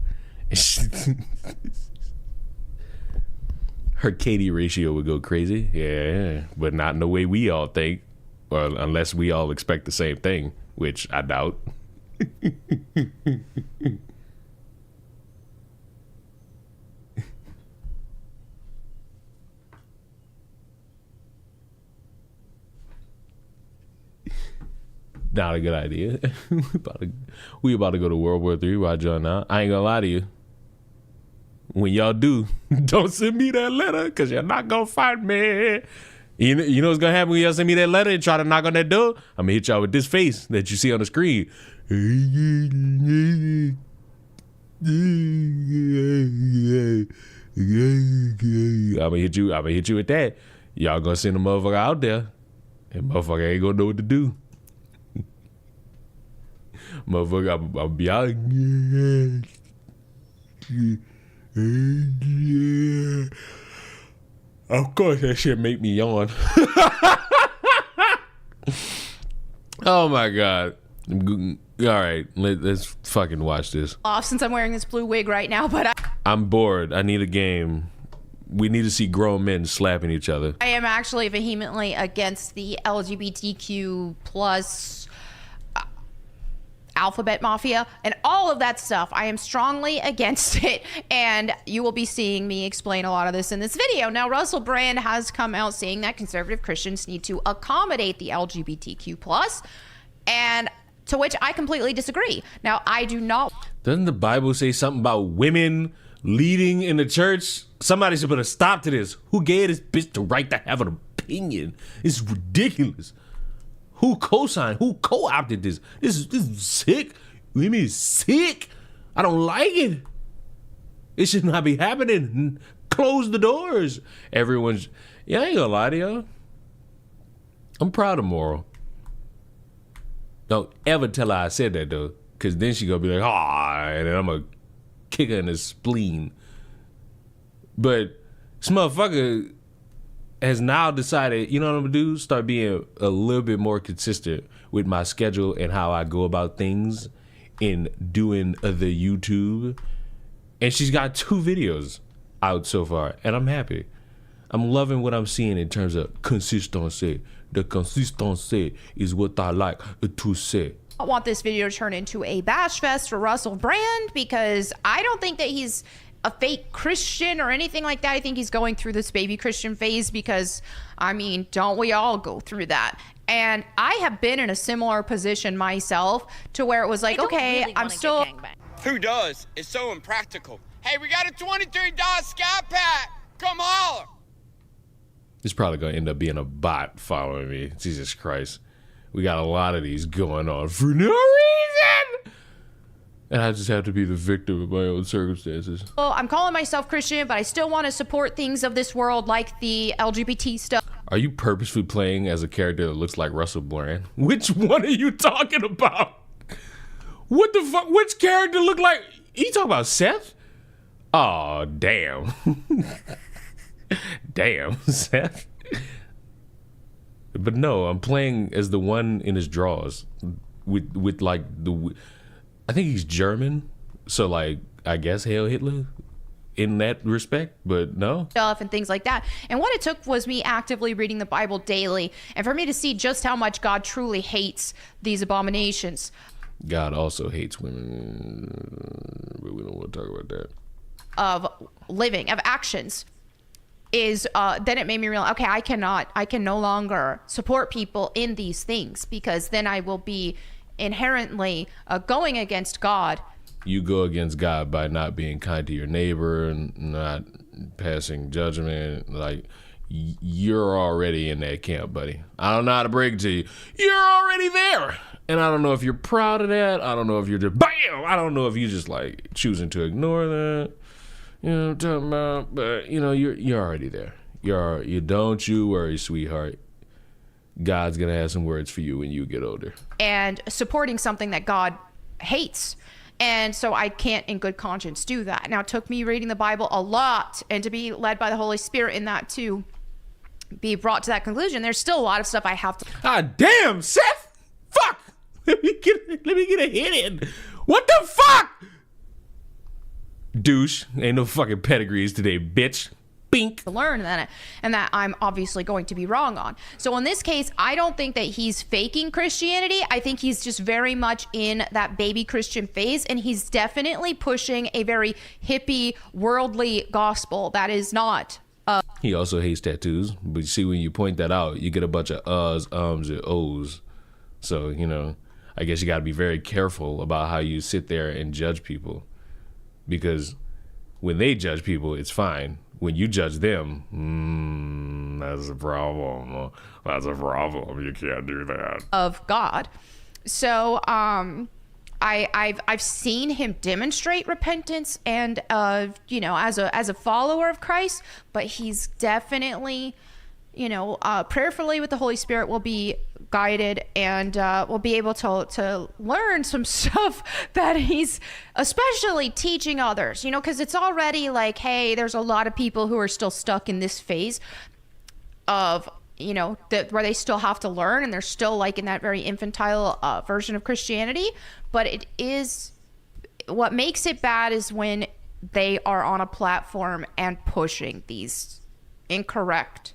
Her Katie ratio would go crazy. Yeah, but not in the way we all think. Or unless we all expect the same thing, which I doubt. Not a good idea. we about to go to World War III right now. I ain't gonna lie to you. When y'all do, don't send me that letter, because you're not gonna find me. You know what's gonna happen when y'all send me that letter and try to knock on that door? I'm gonna hit y'all with this face that you see on the screen. I'm gonna hit you with that. Y'all gonna send a motherfucker out there, and motherfucker ain't gonna know what to do. Motherfucker, I'll be out. Of course, that shit make me yawn. Oh my god. All right, let's fucking watch this. Off since I'm wearing this blue wig right now, but I'm bored. I need a game. We need to see grown men slapping each other. I am actually vehemently against the LGBTQ plus alphabet mafia and all of that stuff. I am strongly against it, and you will be seeing me explain a lot of this in this video. Now, Russell Brand has come out saying that conservative Christians need to accommodate the LGBTQ plus, and to which I completely disagree. Now, I do not. Doesn't the Bible say something about women leading in the church? Somebody should put a stop to this. Who gave this bitch the right to have an opinion? It's ridiculous. Who co-signed? Who co-opted this? This is sick. Women is sick. I don't like it. It should not be happening. Close the doors. Everyone's. Yeah, I ain't gonna lie to y'all. I'm proud of Moral. Don't ever tell her I said that though, because then she gonna be like, ah, and then I'm gonna kick her in the spleen. But this motherfucker has now decided, you know what I'm gonna do? Start being a little bit more consistent with my schedule and how I go about things in doing the YouTube. And she's got 2 videos out so far, and I'm happy. I'm loving what I'm seeing in terms of consistency. The consistency is what I like to say. I want this video to turn into a bash fest for Russell Brand, because I don't think that he's a fake Christian or anything like that. I think he's going through this baby Christian phase, because, I mean, don't we all go through that? And I have been in a similar position myself, to where it was like, okay, really I'm still. Who does? It's so impractical. Hey, we got a $23 Sky Pack. Come holler. It's probably gonna end up being a bot following me. Jesus Christ. We got a lot of these going on for no reason. And I just have to be the victim of my own circumstances. Well, I'm calling myself Christian, but I still want to support things of this world, like the LGBT stuff. Are you purposely playing as a character that looks like Russell Brand? Which one are you talking about? What the fuck? Which character look like? You talking about Seth? Oh, damn. Damn, Seth. But no, I'm playing as the one in his drawers with like I think he's German, so like I guess Hail Hitler in that respect, but no. Stuff and things like that. And what it took was me actively reading the Bible daily and for me to see just how much God truly hates these abominations. God also hates women, but we don't want to talk about that. Of living, of actions. Is then it made me realize, okay, I can no longer support people in these things, because then I will be inherently going against God. You go against God by not being kind to your neighbor and not passing judgment. Like, you're already in that camp, buddy. I don't know how to break it to you. You're already there. And I don't know if you're proud of that. I don't know if you're just, bam! I don't know if you just like choosing to ignore that. You know what I'm talking about? But, you know, you're already there. You don't you worry, sweetheart. God's going to have some words for you when you get older. And supporting something that God hates. And so I can't in good conscience do that. Now, it took me reading the Bible a lot and to be led by the Holy Spirit in that to be brought to that conclusion. There's still a lot of stuff I have to... Ah, damn, Seth! Fuck! Let me get a hit in. What the fuck? Douche. Ain't no fucking pedigrees today, bitch. Bink. To learn and that I'm obviously going to be wrong on. So in this case, I don't think that he's faking Christianity. I think he's just very much in that baby Christian phase, and he's definitely pushing a very hippie, worldly gospel that is not. He also hates tattoos, but you see, when you point that out, you get a bunch of uhs, ums, and ohs. So, you know, I guess you got to be very careful about how you sit there and judge people, because when they judge people, it's fine. When you judge them, that's a problem. That's a problem. You can't do that. Of God. So I've seen him demonstrate repentance and you know, as a follower of Christ, but he's definitely, you know, prayerfully with the Holy Spirit will be guided and will be able to learn some stuff that he's especially teaching others, you know, because it's already like, hey, there's a lot of people who are still stuck in this phase of, you know, where they still have to learn, and they're still like in that very infantile version of Christianity. But it is, what makes it bad is when they are on a platform and pushing these incorrect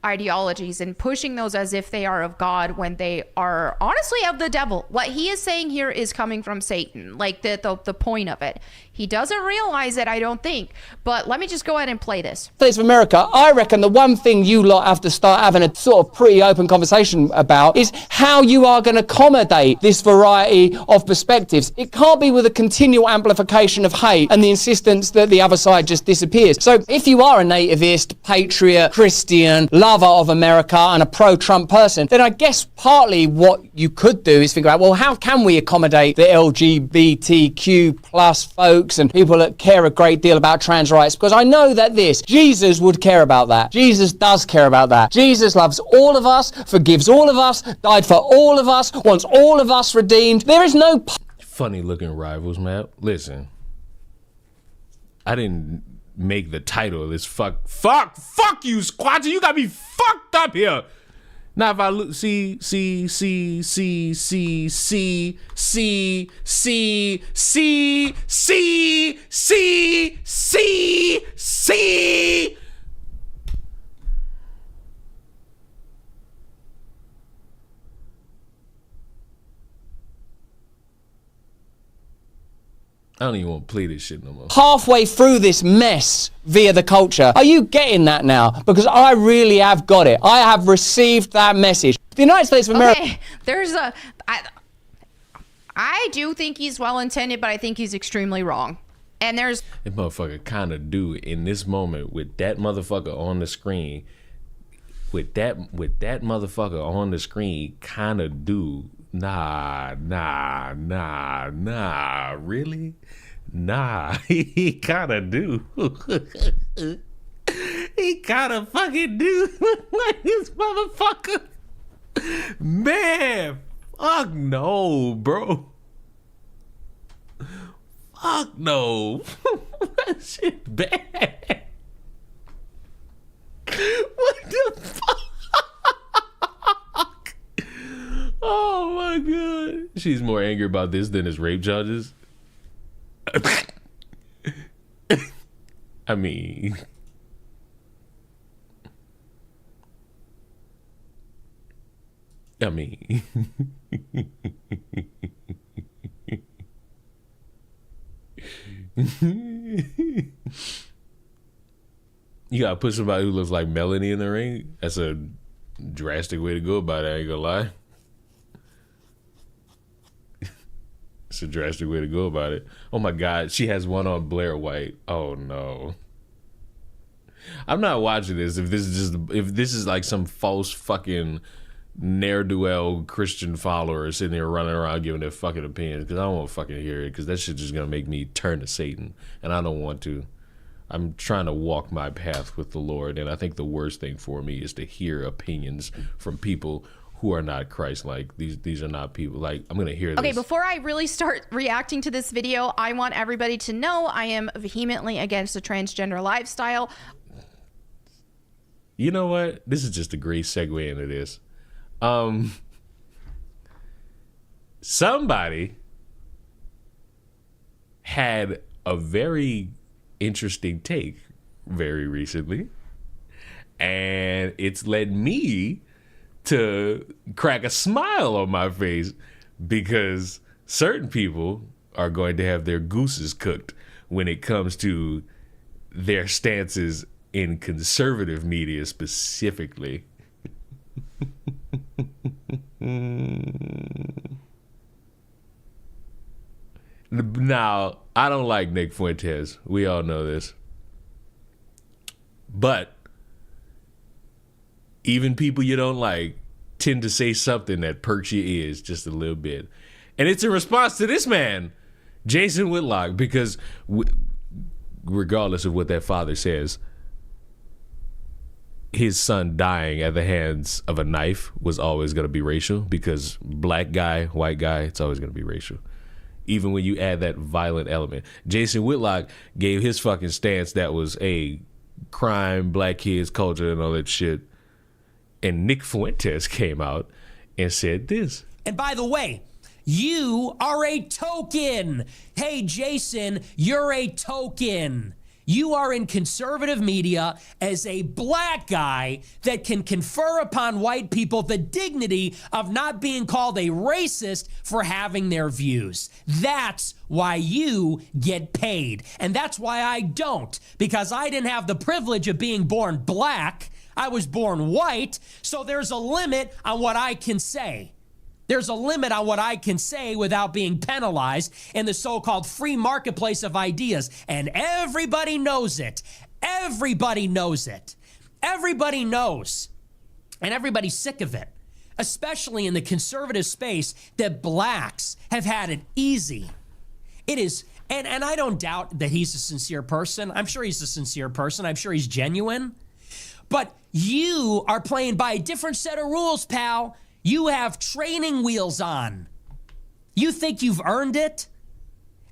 ideologies and pushing those as if they are of God when they are honestly of the devil. What he is saying here is coming from Satan, like the point of it. He doesn't realize it, I don't think. But let me just go ahead and play this. States of America, I reckon the one thing you lot have to start having a sort of pretty open conversation about is how you are going to accommodate this variety of perspectives. It can't be with a continual amplification of hate and the insistence that the other side just disappears. So if you are a nativist, patriot, Christian, lover of America and a pro-Trump person, then I guess partly what you could do is figure out, well, how can we accommodate the LGBTQ plus folks and people that care a great deal about trans rights? Because I know that Jesus would care about that. Jesus does care about that. Jesus loves all of us, forgives all of us, died for all of us, wants all of us redeemed. There is no... Funny looking rivals, man. Listen, I didn't make the title of this fuck you, Squatchy. You got me fucked up here. Now if I look, see, I don't even want to play this shit no more. Halfway through this mess via the culture. Are you getting that now? Because I really have got it. I have received that message. The United States of America... Okay, there's I do think he's well-intended, but I think he's extremely wrong. And there's... That motherfucker kind of do in this moment with that motherfucker on the screen. With that motherfucker on the screen, kind of do... Nah, really? Nah, he kind of do. He kind of fucking do. Like this motherfucker. Man, fuck no, bro. Fuck no. That shit bad. What the fuck? Oh my my God. She's more angry about this than his rape charges. I mean... You gotta put somebody who looks like Melanie in the ring. That's a drastic way to go about it, I ain't gonna lie. It's a drastic way to go about it. Oh my God, she has one on Blair White. Oh no. I'm not watching this if this is like some false fucking ne'er-do-well Christian follower sitting there running around giving their fucking opinions, because I don't want to fucking hear it, because that shit just gonna make me turn to Satan, and I don't want to. I'm trying to walk my path with the Lord, and I think the worst thing for me is to hear opinions from people who are not Christ-like. These are not people, like, I'm gonna hear this. Okay, before I really start reacting to this video, I want everybody to know I am vehemently against the transgender lifestyle. You know what? This is just a great segue into this. Somebody had a very interesting take very recently, and it's led me to crack a smile on my face, because certain people are going to have their gooses cooked when it comes to their stances in conservative media specifically. Now, I don't like Nick Fuentes. We all know this. But even people you don't like tend to say something that perks your ears just a little bit. And it's in response to this man, Jason Whitlock, because regardless of what that father says, his son dying at the hands of a knife was always going to be racial, because black guy, white guy, it's always going to be racial. Even when you add that violent element. Jason Whitlock gave his fucking stance that was a crime, black kids, culture, and all that shit. And Nick Fuentes came out and said this. And by the way, you are a token. Hey, Jason, you're a token. You are in conservative media as a black guy that can confer upon white people the dignity of not being called a racist for having their views. That's why you get paid. And that's why I don't, because I didn't have the privilege of being born black. I was born white, so there's a limit on what I can say. There's a limit on what I can say without being penalized in the so-called free marketplace of ideas. And everybody knows it. Everybody knows it. Everybody knows. And everybody's sick of it, especially in the conservative space, that blacks have had it easy. It is, and I don't doubt that he's a sincere person. I'm sure he's a sincere person. I'm sure he's genuine. But you are playing by a different set of rules, pal. You have training wheels on. You think you've earned it?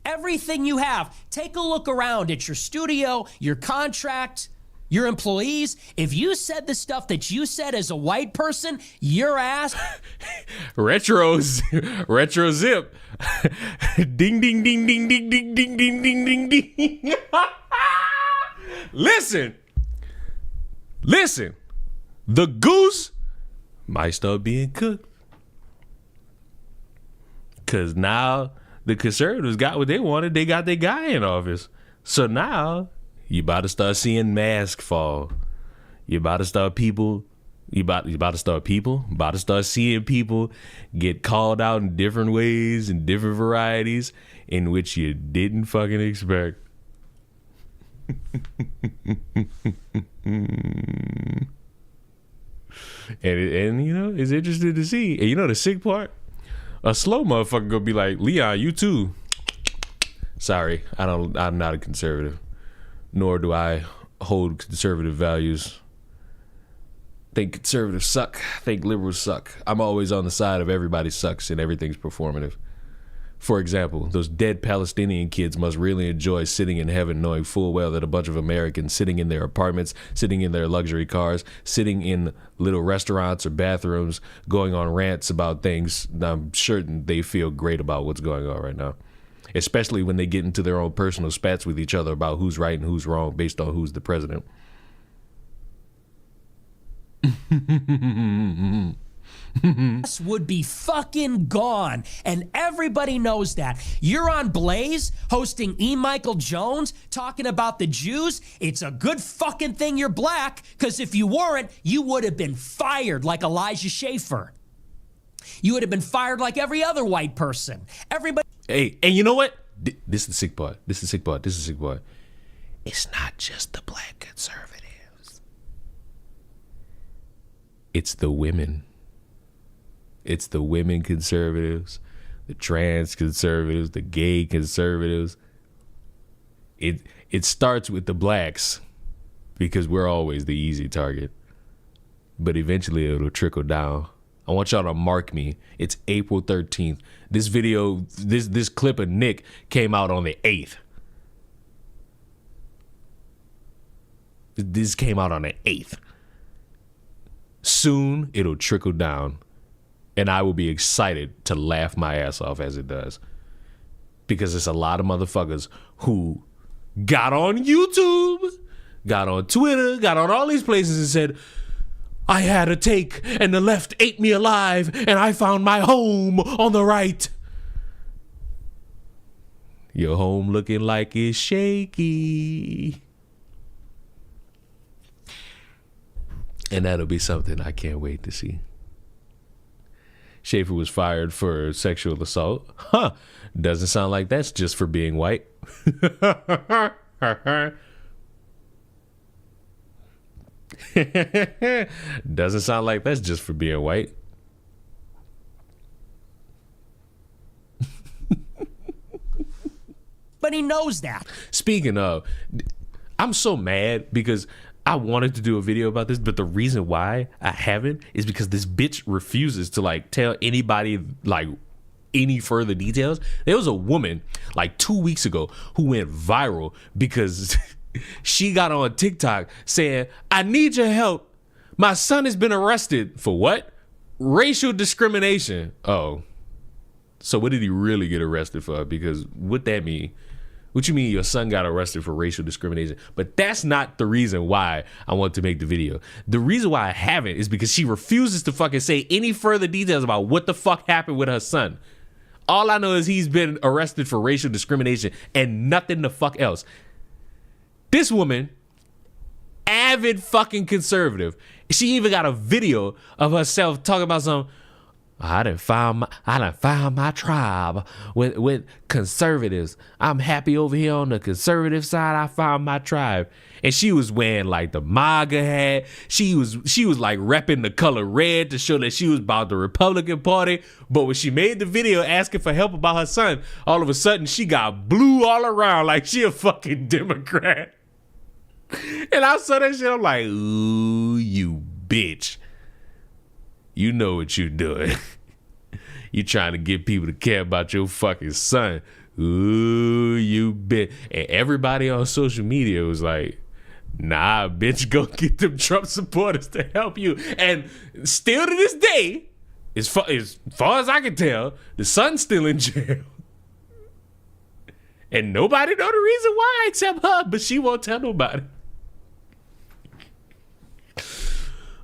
Everything you have. Take a look around at your studio, your contract, your employees. If you said the stuff that you said as a white person, your ass. Retro zip. Ding, ding, ding, ding, ding, ding, ding, ding, ding, ding, ding. Listen. The goose might start being cooked, because now the conservatives got what they wanted. They got their guy in office. So now you about to start seeing masks fall. You about to start seeing people get called out in different ways, in different varieties, in which you didn't fucking expect. And you know, it's interesting to see. And you know the sick part? A slow motherfucker gonna be like, Leon, you too. Sorry, I'm not a conservative. Nor do I hold conservative values. Think conservatives suck. Think liberals suck. I'm always on the side of everybody sucks and everything's performative. For example, those dead Palestinian kids must really enjoy sitting in heaven knowing full well that a bunch of Americans sitting in their apartments, sitting in their luxury cars, sitting in little restaurants or bathrooms, going on rants about things. I'm sure they feel great about what's going on right now, especially when they get into their own personal spats with each other about who's right and who's wrong based on who's the president. Would be fucking gone, and everybody knows that. You're on Blaze hosting E. Michael Jones talking about the Jews. It's a good fucking thing you're black, because if you weren't, you would have been fired like Elijah Schaffer. You would have been fired like every other white person. Everybody. Hey, and you know what? This is the sick part. This is the sick part. This is the sick part. It's not just the black conservatives. It's the women. It's the women conservatives, the trans conservatives, the gay conservatives. It starts with the blacks because we're always the easy target. But eventually it'll trickle down. I want y'all to mark me. It's April 13th. This video, this clip of Nick came out on the 8th. This came out on the 8th. Soon it'll trickle down. And I will be excited to laugh my ass off as it does. Because it's a lot of motherfuckers who got on YouTube, got on Twitter, got on all these places and said, I had a take and the left ate me alive and I found my home on the right. Your home looking like it's shaky. And that'll be something I can't wait to see. Schaefer was fired for sexual assault. Huh. Doesn't sound like that's just for being white. Doesn't sound like that's just for being white. But he knows that. Speaking of, I'm so mad because I wanted to do a video about this, but the reason why I haven't is because this bitch refuses to like tell anybody like any further details. There was a woman like 2 weeks ago who went viral because she got on TikTok saying, I need your help. My son has been arrested for what? Racial discrimination. Oh, so what did he really get arrested for? Because what that mean? What you mean your son got arrested for racial discrimination? But that's not the reason why I want to make the video. The reason why I haven't is because she refuses to fucking say any further details about what the fuck happened with her son. All I know is he's been arrested for racial discrimination and nothing the fuck else. This woman, avid fucking conservative, she even got a video of herself talking about something. I done found my tribe with conservatives. I'm happy over here on the conservative side. I found my tribe. And she was wearing like the MAGA hat. She was like repping the color red to show that she was about the Republican Party. But when she made the video asking for help about her son, all of a sudden she got blue all around like she a fucking Democrat. And I saw that shit, I'm like, ooh, you bitch. You know what you're doing. You trying to get people to care about your fucking son. Ooh, you bitch. And everybody on social media was like, nah, bitch, go get them Trump supporters to help you. And still to this day, as far as I can tell, the son's still in jail. And nobody know the reason why except her, but she won't tell nobody.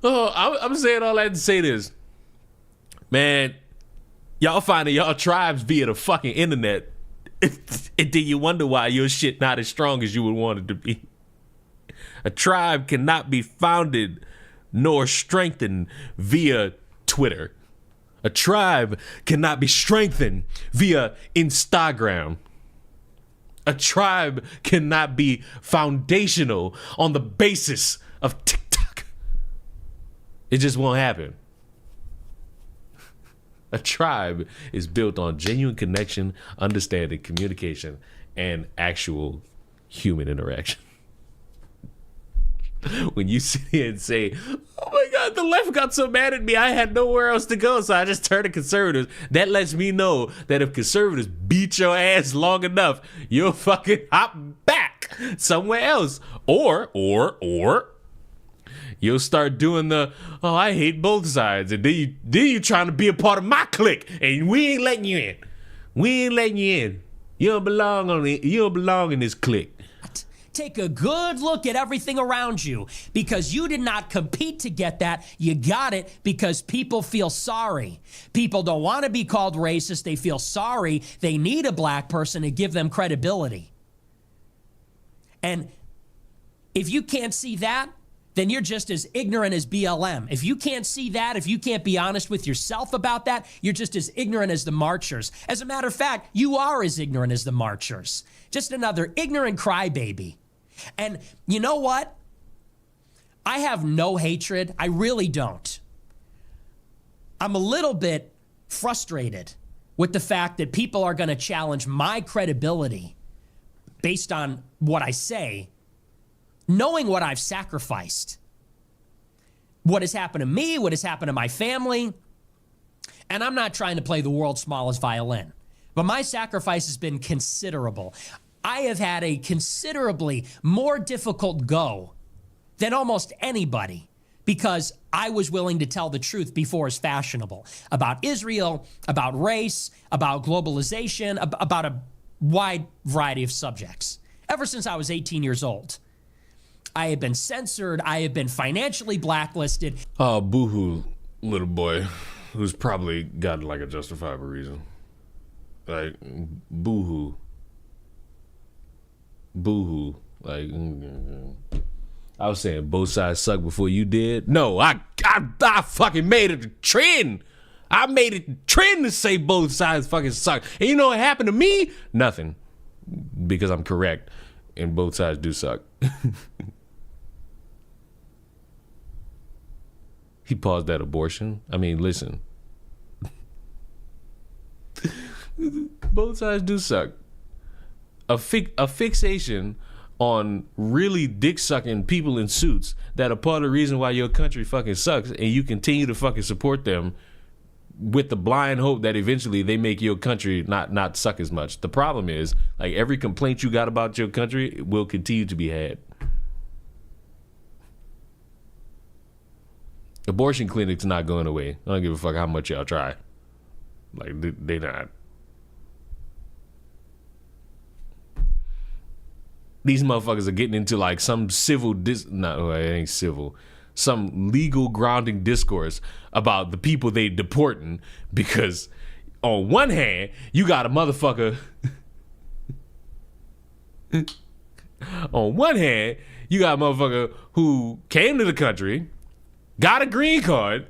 Oh, I'm saying all that to say this. Man, y'all finding y'all tribes via the fucking internet. And then you wonder why your shit not as strong as you would want it to be. A tribe cannot be founded nor strengthened via Twitter. A tribe cannot be strengthened via Instagram. A tribe cannot be foundational on the basis of TikTok. It just won't happen. A tribe is built on genuine connection, understanding, communication, and actual human interaction. when you sit here and say, oh my God, the left got so mad at me, I had nowhere else to go, so I just turned to conservatives. That lets me know that if conservatives beat your ass long enough, you'll fucking hop back somewhere else. Or you'll start doing the, oh, I hate both sides. And then you trying to be a part of my clique, and we ain't letting you in. We ain't letting you in. You don't belong in this clique. Take a good look at everything around you, because you did not compete to get that. You got it because people feel sorry. People don't want to be called racist. They feel sorry. They need a black person to give them credibility. And if you can't see that, then you're just as ignorant as BLM. If you can't see that, if you can't be honest with yourself about that, you're just as ignorant as the marchers. As a matter of fact, you are as ignorant as the marchers. Just another ignorant crybaby. And you know what? I have no hatred. I really don't. I'm a little bit frustrated with the fact that people are going to challenge my credibility based on what I say, knowing what I've sacrificed, what has happened to me, what has happened to my family. And I'm not trying to play the world's smallest violin, but my sacrifice has been considerable. I have had a considerably more difficult go than almost anybody because I was willing to tell the truth before it's fashionable about Israel, about race, about globalization, about a wide variety of subjects. Ever since I was 18 years old, I have been censored. I have been financially blacklisted. Oh, boo-hoo, little boy, who's probably got like a justifiable reason. Like, boo-hoo. Boo-hoo. Like, I was saying both sides suck before you did. No, I fucking made it a trend. I made it a trend to say both sides fucking suck. And you know what happened to me? Nothing. Because I'm correct. And both sides do suck. He paused that abortion. I mean, listen. Both sides do suck. A fixation on really dick-sucking people in suits that are part of the reason why your country fucking sucks, and you continue to fucking support them with the blind hope that eventually they make your country not suck as much. The problem is, like, every complaint you got about your country will continue to be had. Abortion clinics not going away. I don't give a fuck how much y'all try. Like, they not. These motherfuckers are getting into like some civil it ain't civil. Some legal grounding discourse about the people they deporting, because on one hand, you got a motherfucker on one hand, you got a motherfucker who came to the country, got a green card,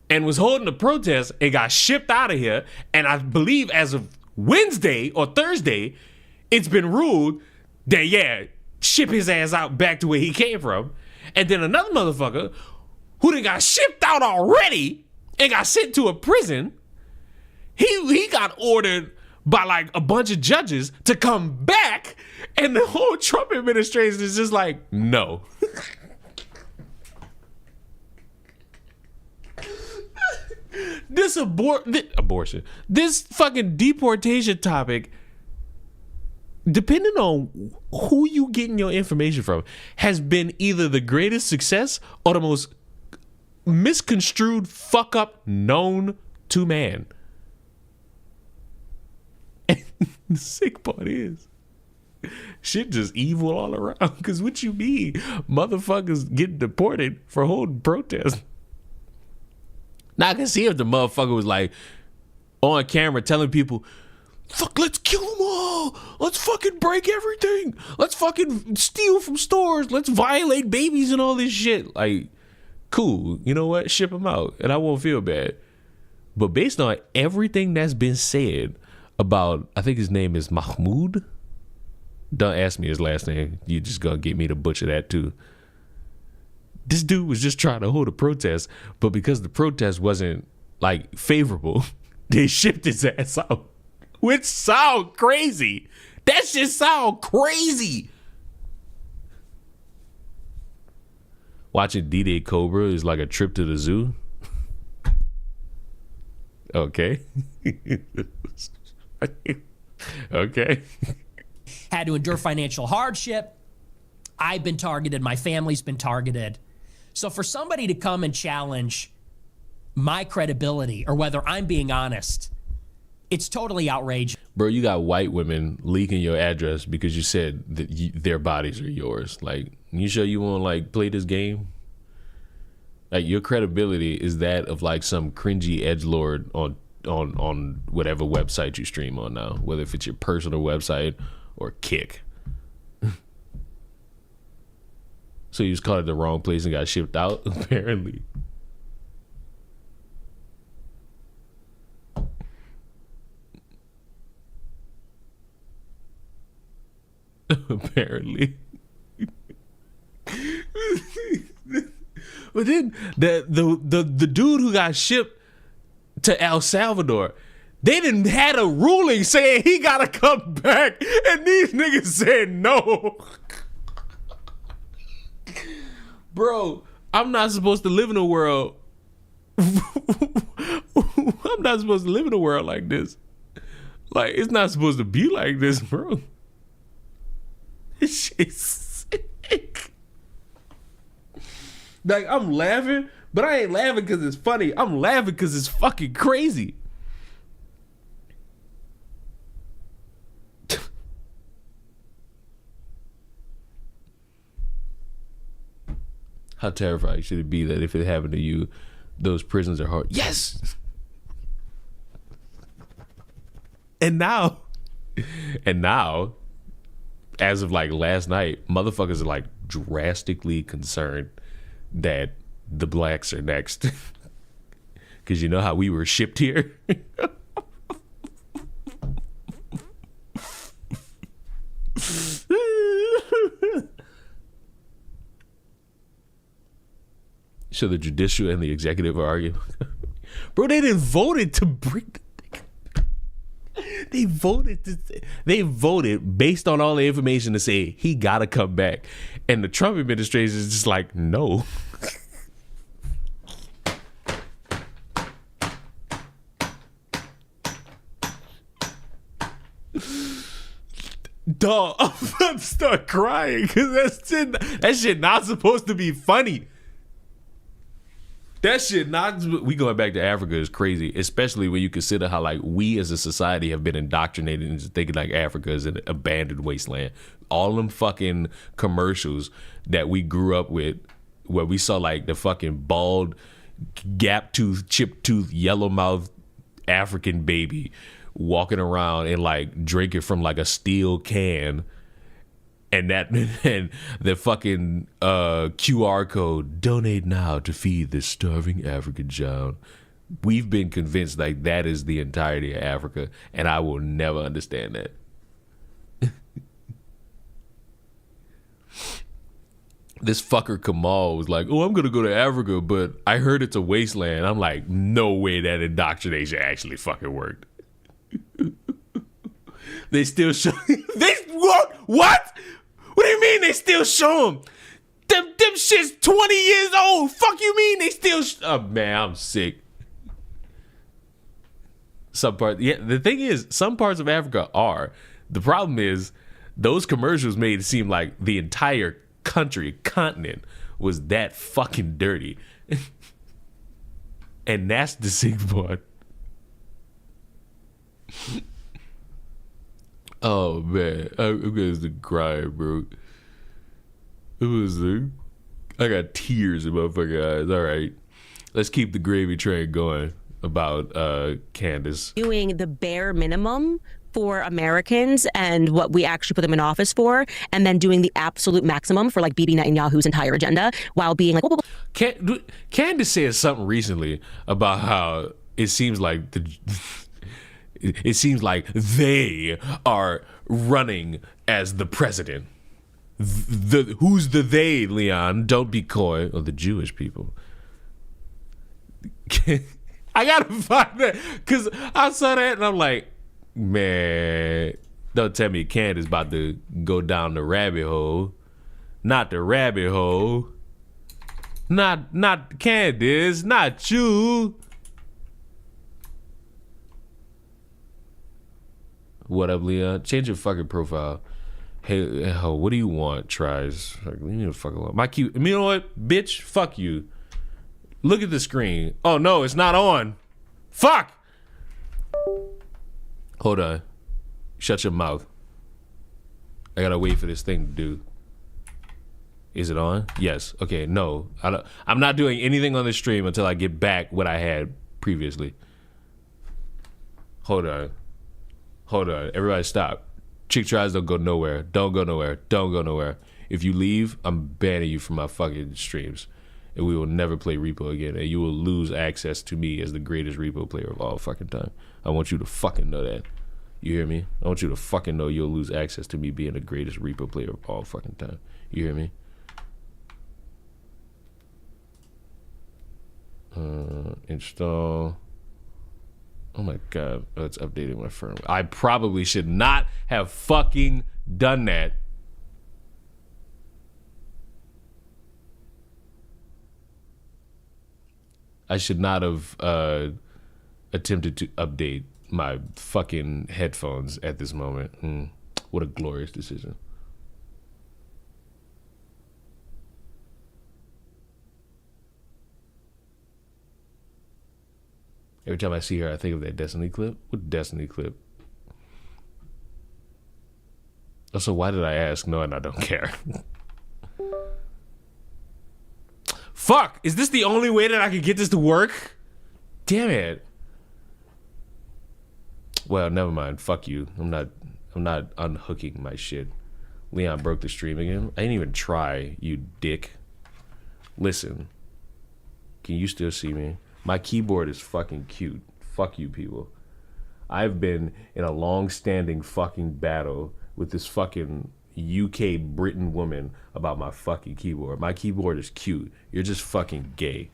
and was holding a protest and got shipped out of here. And I believe as of Wednesday or Thursday, it's been ruled that, yeah, ship his ass out back to where he came from. And then another motherfucker who done got shipped out already and got sent to a prison, he got ordered by like a bunch of judges to come back, and the whole Trump administration is just like, no. This abortion, this fucking deportation topic, depending on who you getting your information from, has been either the greatest success or the most misconstrued fuck up known to man. And the sick part is, shit just evil all around. Because what you mean, motherfuckers getting deported for holding protests? Now I can see if the motherfucker was like on camera telling people, fuck, let's kill them all. Let's fucking break everything. Let's fucking steal from stores. Let's violate babies and all this shit. Like, cool. You know what? Ship them out and I won't feel bad. But based on everything that's been said about, I think his name is Mahmoud. Don't ask me his last name. You just gonna get me to butcher that too. This dude was just trying to hold a protest, but because the protest wasn't like favorable, they shipped his ass out. Which sound crazy. That shit sound crazy. watching D-Day Cobra is like a trip to the zoo. Okay. Okay. Had to endure financial hardship. I've been targeted. My family's been targeted. So for somebody to come and challenge my credibility or whether I'm being honest, it's totally outrageous. Bro, you got white women leaking your address because you said that their bodies are yours. Like, you sure you want to like play this game? Like, your credibility is that of like some cringy edgelord on whatever website you stream on now, whether if it's your personal website or Kick. So you just called it the wrong place and got shipped out, apparently. Apparently. But then the dude who got shipped to El Salvador, they didn't had a ruling saying he gotta come back, and these niggas said no. Bro, I'm not supposed to live in a world. I'm not supposed to live in a world like this. Like, it's not supposed to be like this, bro. This shit's sick. Like, I'm laughing, but I ain't laughing because it's funny. I'm laughing because it's fucking crazy. How terrifying should it be that if it happened to you, those prisons are hard? Yes! And now, as of like last night, motherfuckers are like drastically concerned that the blacks are next. Because you know how we were shipped here? So the judicial and the executive are arguing. Bro, they didn't vote it to bring They voted based on all the information to say he gotta come back. And the Trump administration is just like, no. Dog, I'm about to start crying because that shit not supposed to be funny. That shit not. We going back to Africa is crazy, especially when you consider how like we as a society have been indoctrinated into thinking like Africa is an abandoned wasteland. All them fucking commercials that we grew up with, where we saw like the fucking bald, gap tooth, chip tooth, yellow mouth African baby walking around and like drinking from like a steel can. And the fucking QR code, donate now to feed this starving African child. We've been convinced like that is the entirety of Africa, and I will never understand that. This fucker Kamal was like, oh, I'm going to go to Africa, but I heard it's a wasteland. I'm like, no way that indoctrination actually fucking worked. They still show... What? What do you mean they still show them? Them shit's 20 years old. Fuck you mean they still... Oh, man, I'm sick. The thing is, some parts of Africa are. The problem is, those commercials made it seem like the entire continent was that fucking dirty. And that's the sick part. Oh man, I'm gonna cry, bro. I got tears in my fucking eyes. All right, let's keep the gravy train going about Candace. Doing the bare minimum for Americans and what we actually put them in office for, and then doing the absolute maximum for like Bibi Netanyahu's entire agenda while being like, Candace said something recently about how it seems like it seems like they are running as the president. Who's the they, Leon? Don't be coy. Or the Jewish people. I gotta find that because I saw that and I'm like, man, don't tell me Candace about to go down the rabbit hole. Not the rabbit hole. Not Candace, not you. What up, Leon? Change your fucking profile. Hey, what do you want, tries? Like, leave me the fuck alone. My cute. You know what, bitch? Fuck you. Look at the screen. Oh no, it's not on. Fuck. Hold on. Shut your mouth. I gotta wait for this thing to do. Is it on? Yes. Okay. No, I'm not doing anything on the stream until I get back what I had previously. Hold on. Everybody stop. Chick tries don't go nowhere. Don't go nowhere. If you leave, I'm banning you from my fucking streams. And we will never play Repo again. And you will lose access to me as the greatest Repo player of all fucking time. I want you to fucking know that. You hear me? I want you to fucking know you'll lose access to me being the greatest Repo player of all fucking time. You hear me? Install. Oh my god, it's updating my firmware. I probably should not have fucking done that. I should not have attempted to update my fucking headphones at this moment. What a glorious decision. Every time I see her, I think of that Destiny clip. What Destiny clip? Also, why did I ask? No, and I don't care. Fuck! Is this the only way that I can get this to work? Damn it. Well, never mind. Fuck you. I'm not unhooking my shit. Leon broke the stream again. I didn't even try, you dick. Listen. Can you still see me? My keyboard is fucking cute. Fuck you people. I've been in a long-standing fucking battle with this fucking UK Britain woman about my fucking keyboard. My keyboard is cute. You're just fucking gay.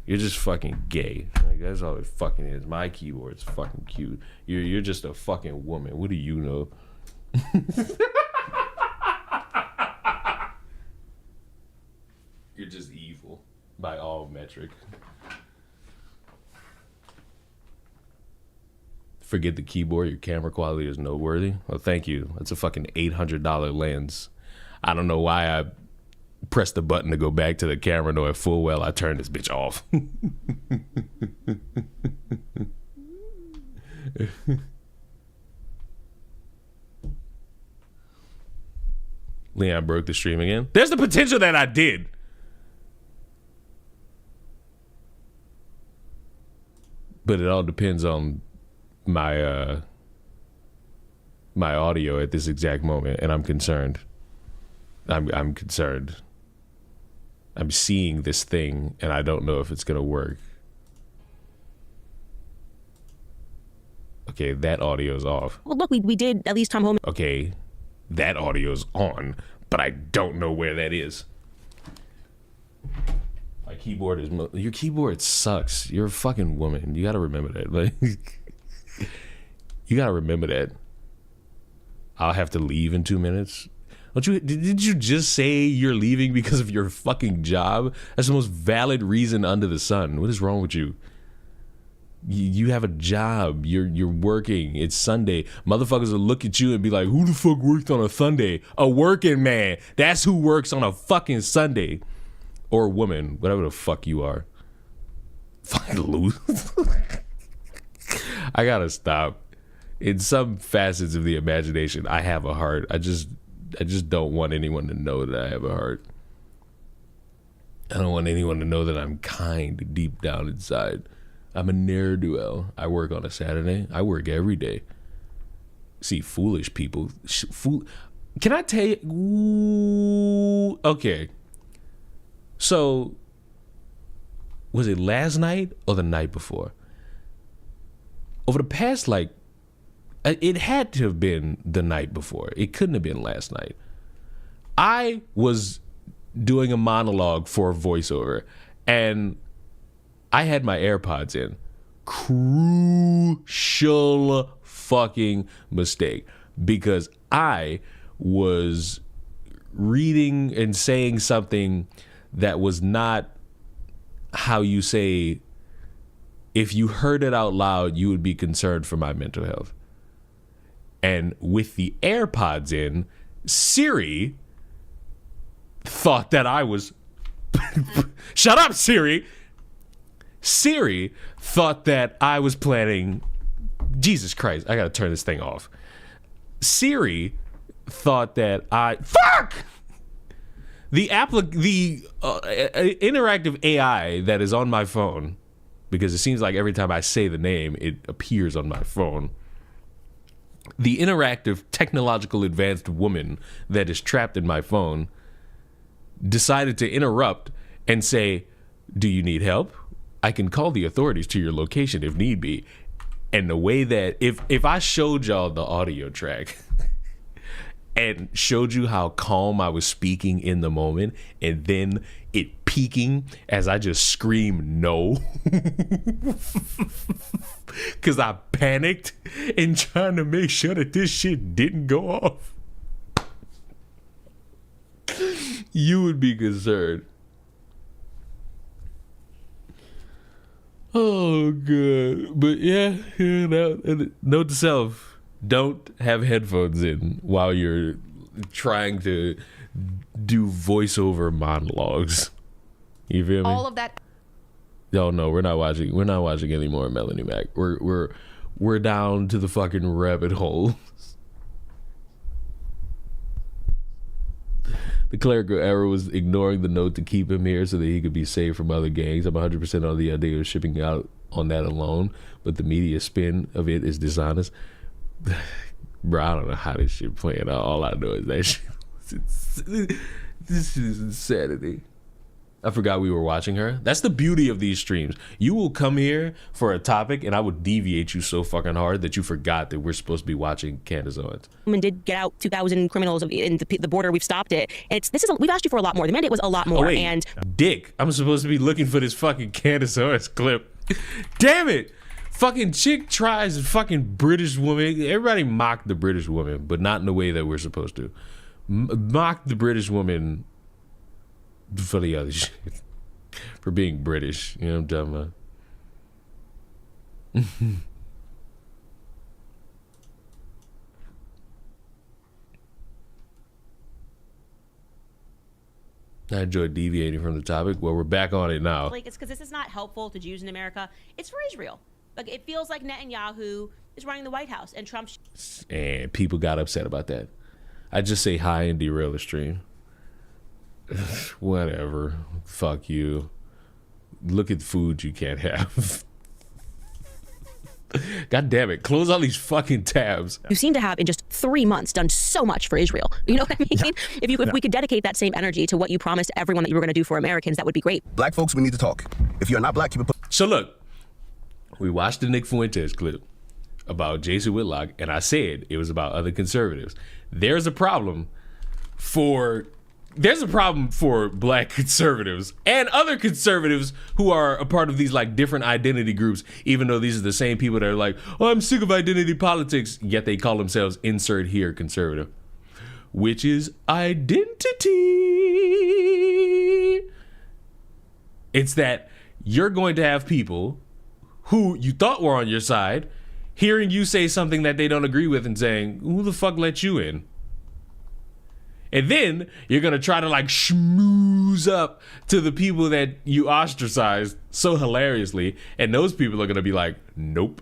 You're just fucking gay. Like, that's all it fucking is. My keyboard's fucking cute. You're just a fucking woman. What do you know? You're just evil by all metric. Forget the keyboard, your camera quality is noteworthy. Well, thank you. That's a fucking $800 lens. I don't know why I pressed the button to go back to the camera knowing full well I turned this bitch off. Leon broke the stream again. There's the potential that I did. But it all depends on my my audio at this exact moment, and I'm concerned. I'm concerned. I'm seeing this thing, and I don't know if it's gonna work. Okay, that audio's off. Well, look, we did at least Tom Holman. Okay, that audio's on, but I don't know where that is. My keyboard is... Your keyboard sucks. You're a fucking woman. You gotta remember that. Like, you gotta remember that. I'll have to leave in 2 minutes. Don't you? Did you just say you're leaving because of your fucking job? That's the most valid reason under the sun. What is wrong with you? You have a job. You're working. It's Sunday. Motherfuckers will look at you and be like, who the fuck worked on a Sunday? A working man. That's who works on a fucking Sunday. Or woman, whatever the fuck you are. Fucking lose. I gotta stop. In some facets of the imagination, I have a heart. I just don't want anyone to know that I have a heart. I don't want anyone to know that I'm kind deep down inside. I'm a ne'er-do-well. I work on a Saturday. I work every day. See, foolish people. Can I tell you? Ooh, okay. So, was it last night or the night before? Over the past, it had to have been the night before. It couldn't have been last night. I was doing a monologue for a voiceover, and I had my AirPods in. Crucial fucking mistake, because I was reading and saying something that was not how you say, if you heard it out loud, you would be concerned for my mental health. And with the AirPods in, Siri thought that I was shut up, Siri. Siri thought that I was planning. Jesus Christ, I gotta turn this thing off. Siri thought that the interactive AI that is on my phone, because it seems like every time I say the name, it appears on my phone. The interactive, technological, advanced woman that is trapped in my phone decided to interrupt and say, "Do you need help? I can call the authorities to your location if need be." And the way that, if I showed y'all the audio track and showed you how calm I was speaking in the moment, and then it peaking as I just screamed no, because I panicked and trying to make sure that this shit didn't go off, you would be concerned. Oh, good. But yeah, note to self, don't have headphones in while you're trying to do voiceover monologues. You feel me? All of that. Oh no, we're not watching any more Melanie Mac. We're down to the fucking rabbit hole. The clerical error was ignoring the note to keep him here so that he could be saved from other gangs. I'm 100% on the idea of shipping out on that alone, but the media spin of it is dishonest. Bro, I don't know how this shit playing out. All I know is that shit. This shit is insanity. I forgot we were watching her. That's the beauty of these streams. You will come here for a topic and I would deviate you so fucking hard that you forgot that we're supposed to be watching Candace Owens. And did get out 2,000 criminals in the border. We've stopped it. We've asked you for a lot more. The mandate was a lot more. Oh, wait. And Dick, I'm supposed to be looking for this fucking Candace Owens clip. Damn it. Fucking chick tries fucking British woman. Everybody mocked the British woman, but not in the way that we're supposed to. Mock the British woman for the other shit. For being British. You know what I'm talking about? I enjoy deviating from the topic. Well, we're back on it now. like, it's because this is not helpful to Jews in America. It's for Israel. Like, it feels like Netanyahu is running the White House and Trump. And people got upset about that. I just say hi and derail the stream. Whatever. Fuck you. Look at food you can't have. God damn it. Close all these fucking tabs. You seem to have, in just 3 months, done so much for Israel. You know what I mean? If we could dedicate that same energy to what you promised everyone that you were going to do for Americans, that would be great. Black folks, we need to talk. If you're not black, keep it. So look, we watched the Nick Fuentes clip about Jason Whitlock, and I said it was about other conservatives. There's a problem for black conservatives and other conservatives who are a part of these like different identity groups, even though these are the same people that are like, oh, I'm sick of identity politics, yet they call themselves insert here conservative, which is identity. It's that you're going to have people who you thought were on your side hearing you say something that they don't agree with and saying, who the fuck let you in? And then you're going to try to like schmooze up to the people that you ostracized so hilariously. And those people are going to be like, nope.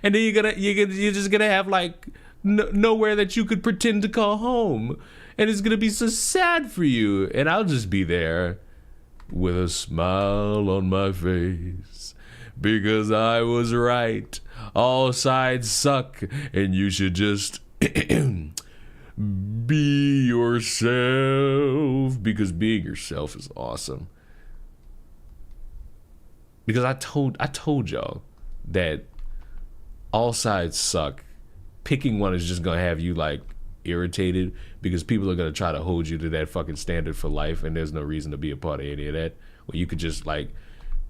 And then you're just going to have like nowhere that you could pretend to call home. And it's going to be so sad for you. And I'll just be there with a smile on my face because I was right. All sides suck and you should just be yourself, because being yourself is awesome. Because I told y'all that all sides suck. Picking one is just gonna have you like irritated because people are gonna try to hold you to that fucking standard for life, and there's no reason to be a part of any of that. Where you could just like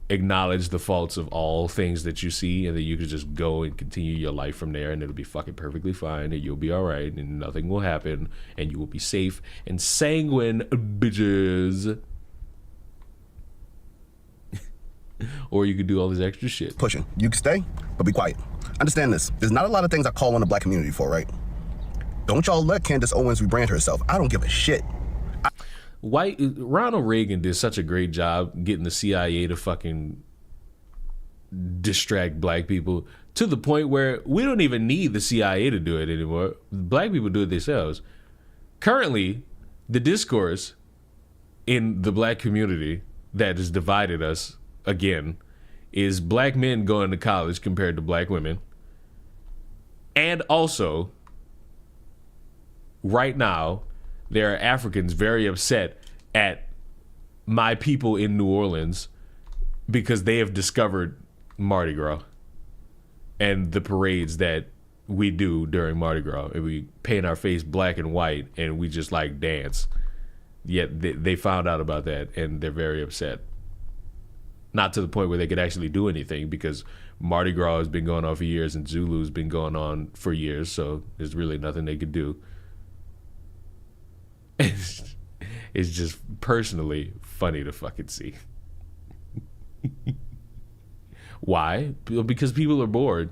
acknowledge the faults of all things that you see, and then you could just go and continue your life from there, and it'll be fucking perfectly fine, and you'll be all right, and nothing will happen, and you will be safe and sanguine, bitches. Or you could do all this extra shit. pushing. You can stay, but be quiet. Understand this. There's not a lot of things I call on the black community for, right? Don't y'all let Candace Owens rebrand herself. I don't give a shit. Ronald Reagan did such a great job getting the CIA to fucking distract black people to the point where we don't even need the CIA to do it anymore. Black people do it themselves. Currently, the discourse in the black community that has divided us again is black men going to college compared to black women. And also, right now, there are Africans very upset at my people in New Orleans because they have discovered Mardi Gras and the parades that we do during Mardi Gras. And we paint our face black and white and we just like dance. Yet they found out about that and they're very upset. Not to the point where they could actually do anything because Mardi Gras has been going on for years and Zulu's been going on for years, so there's really nothing they could do. It's just personally funny to fucking see. Why? Because people are bored.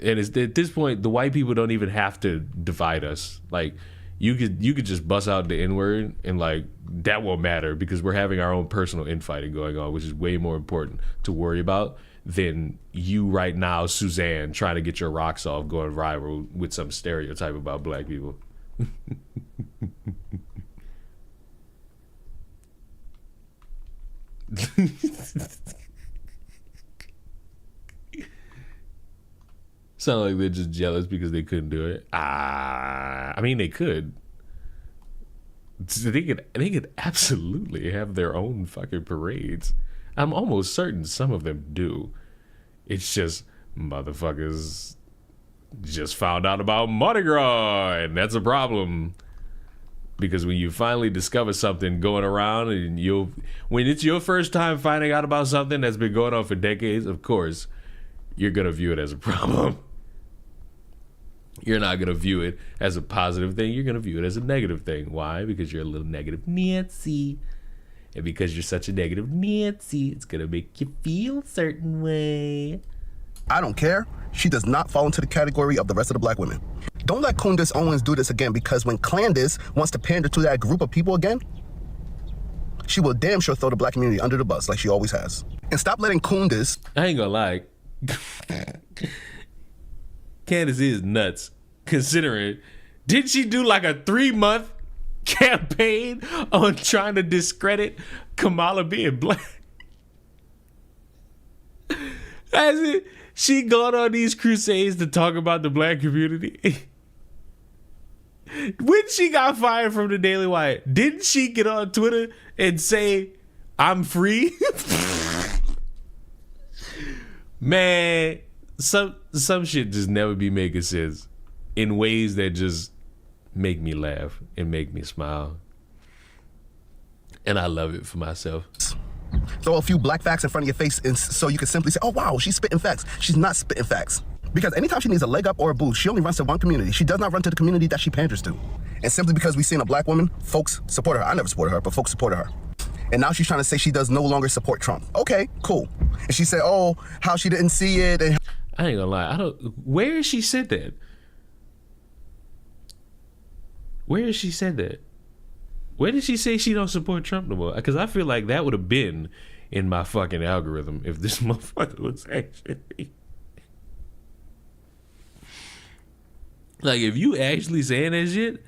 And it's, at this point, the white people don't even have to divide us. Like, you could just bust out the N-word and like that won't matter because we're having our own personal infighting going on, which is way more important to worry about than you right now, Suzanne, trying to get your rocks off going viral with some stereotype about black people. Sound like they're just jealous because they couldn't do it. I mean, they could. They could absolutely have their own fucking parades. I'm almost certain some of them do. It's just motherfuckers just found out about Mardi Gras, and that's a problem. Because when you finally discover something going around, and when it's your first time finding out about something that's been going on for decades, of course, you're gonna view it as a problem. You're not going to view it as a positive thing. You're going to view it as a negative thing. Why? Because you're a little negative Nancy. And because you're such a negative Nancy, it's going to make you feel a certain way. I don't care. She does not fall into the category of the rest of the black women. Don't let Candace Owens do this again, because when Candace wants to pander to that group of people again, she will damn sure throw the black community under the bus like she always has. And stop letting Candace... I ain't gonna lie. Candace is nuts, considering, did she do like a 3-month campaign on trying to discredit Kamala being black? Has it? She gone on these crusades to talk about the black community? When she got fired from the Daily Wire, didn't she get on Twitter and say, I'm free? Man, some shit just never be making sense in ways that just make me laugh and make me smile. And I love it for myself. Throw a few black facts in front of your face and so you can simply say, oh wow, she's spitting facts. She's not spitting facts. Because anytime she needs a leg up or a boost, she only runs to one community. She does not run to the community that she panders to. And simply because we've seen a black woman, folks support her. I never supported her, but folks supported her. And now she's trying to say she does no longer support Trump. Okay, cool. And she said, oh, how she didn't see it. And I ain't gonna lie. Where has she said that? Where has she said that? Where did she say she don't support Trump no more? Because I feel like that would have been in my fucking algorithm if this motherfucker was actually... Like, if you actually saying that shit,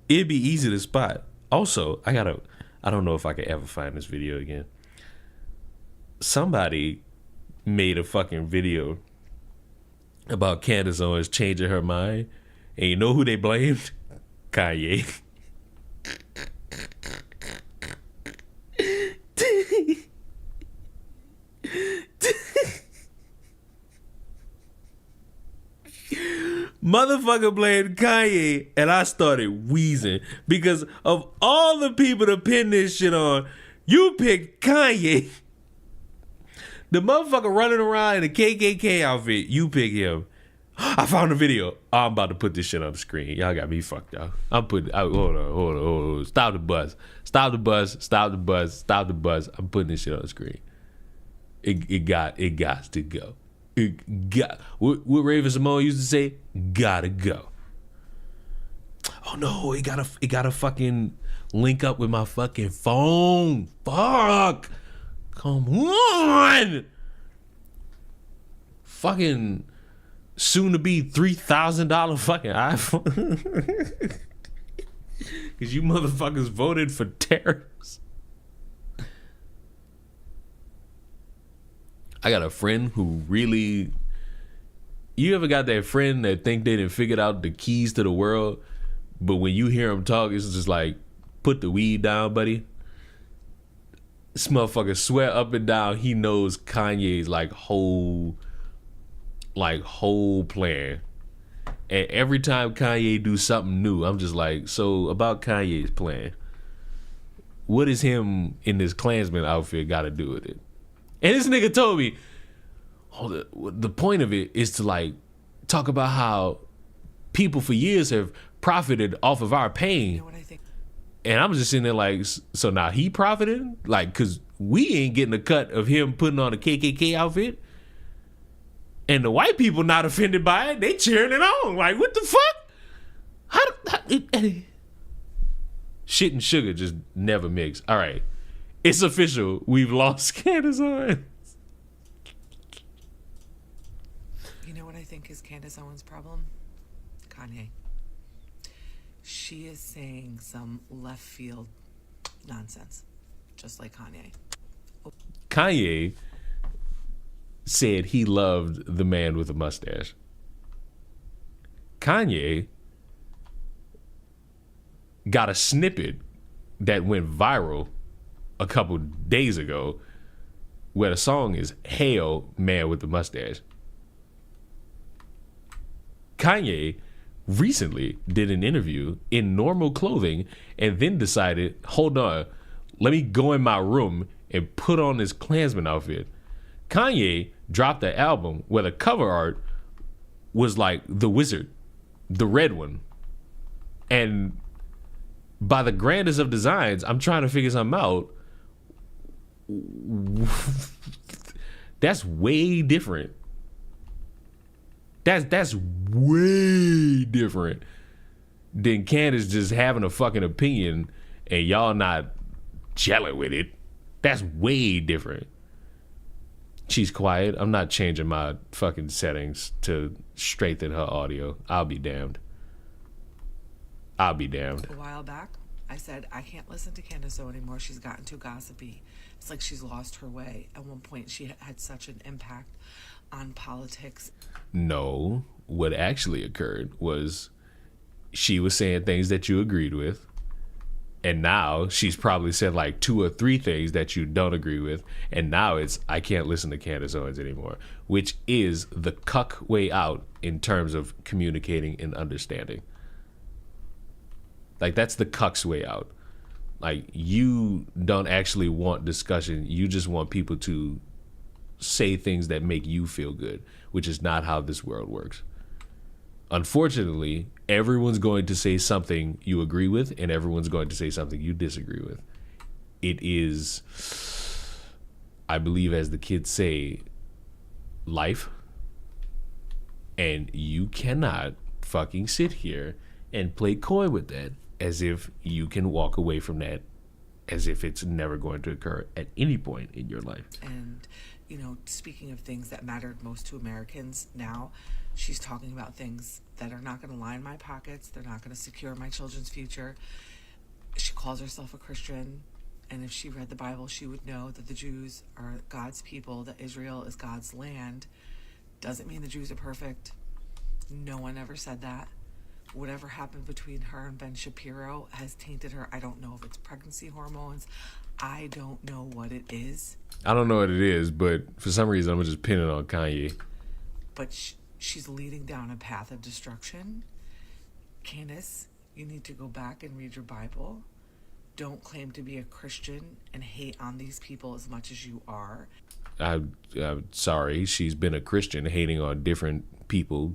it'd be easy to spot. Also, I don't know if I could ever find this video again. Somebody made a fucking video about Candace Owens changing her mind, and you know who they blamed? Kanye. Motherfucker blamed Kanye, and I started wheezing because of all the people to pin this shit on. You picked Kanye. The motherfucker running around in a KKK outfit, you pick him. I found a video. Oh, I'm about to put this shit on the screen. Y'all got me fucked up. Hold on. Stop the bus. I'm putting this shit on the screen. It got to go. What Raven Simone used to say, gotta go. Oh no, it gotta fucking link up with my fucking phone. Fuck. Come on. Fucking soon to be $3,000 fucking iPhone. Cause you motherfuckers voted for terrorists. I got a friend who really, you ever got that friend that think they done figured out the keys to the world, but when you hear them talk, it's just like, put the weed down, buddy. This motherfucker swear up and down he knows Kanye's whole plan. And every time Kanye do something new, I'm just like, so about Kanye's plan, what is him in this Klansman outfit got to do with it? And this nigga told me, the point of it is to talk about how people for years have profited off of our pain. You know what I think? And I'm just sitting there so now he profited? Cause we ain't getting a cut of him putting on a KKK outfit. And the white people not offended by it. They cheering it on. What the fuck? Shit and sugar just never mix. All right. It's official. We've lost Candace Owens. You know what I think is Candace Owens' problem? Kanye. She is saying some left field nonsense, just like Kanye. Kanye said he loved the man with a mustache. Kanye got a snippet that went viral a couple days ago where the song is Hail Man with the Mustache. Kanye recently did an interview in normal clothing and then decided, hold on, let me go in my room and put on this Klansman outfit. Kanye dropped an album where the cover art was like the wizard, the red one. And by the grandest of designs, I'm trying to figure something out. That's way different. That's way different than Candace just having a fucking opinion and y'all not gelling with it. That's way different. She's quiet. I'm not changing my fucking settings to straighten her audio. I'll be damned. A while back, I said, I can't listen to Candace O anymore. She's gotten too gossipy. It's like she's lost her way. At one point, she had such an impact on politics. No, what actually occurred was she was saying things that you agreed with. And now she's probably said 2 or 3 things that you don't agree with. And now it's, I can't listen to Candace Owens anymore, which is the cuck way out in terms of communicating and understanding. That's the cuck's way out. You don't actually want discussion. You just want people to say things that make you feel good, which is not how this world works. Unfortunately, everyone's going to say something you agree with and everyone's going to say something you disagree with. It is, I believe, as the kids say, life. And you cannot fucking sit here and play coy with that as if you can walk away from that as if it's never going to occur at any point in your life. And, speaking of things that mattered most to Americans now, she's talking about things that are not going to line my pockets. They're not going to secure my children's future. She calls herself a Christian. And if she read the Bible, she would know that the Jews are God's people, that Israel is God's land. Doesn't mean the Jews are perfect. No one ever said that. Whatever happened between her and Ben Shapiro has tainted her. I don't know if it's pregnancy hormones. I don't know what it is. I don't know what it is, but for some reason, I'm going to just pin it on Kanye. But she's leading down a path of destruction. Candace, you need to go back and read your Bible. Don't claim to be a Christian and hate on these people as much as you are. I'm sorry. She's been a Christian hating on different people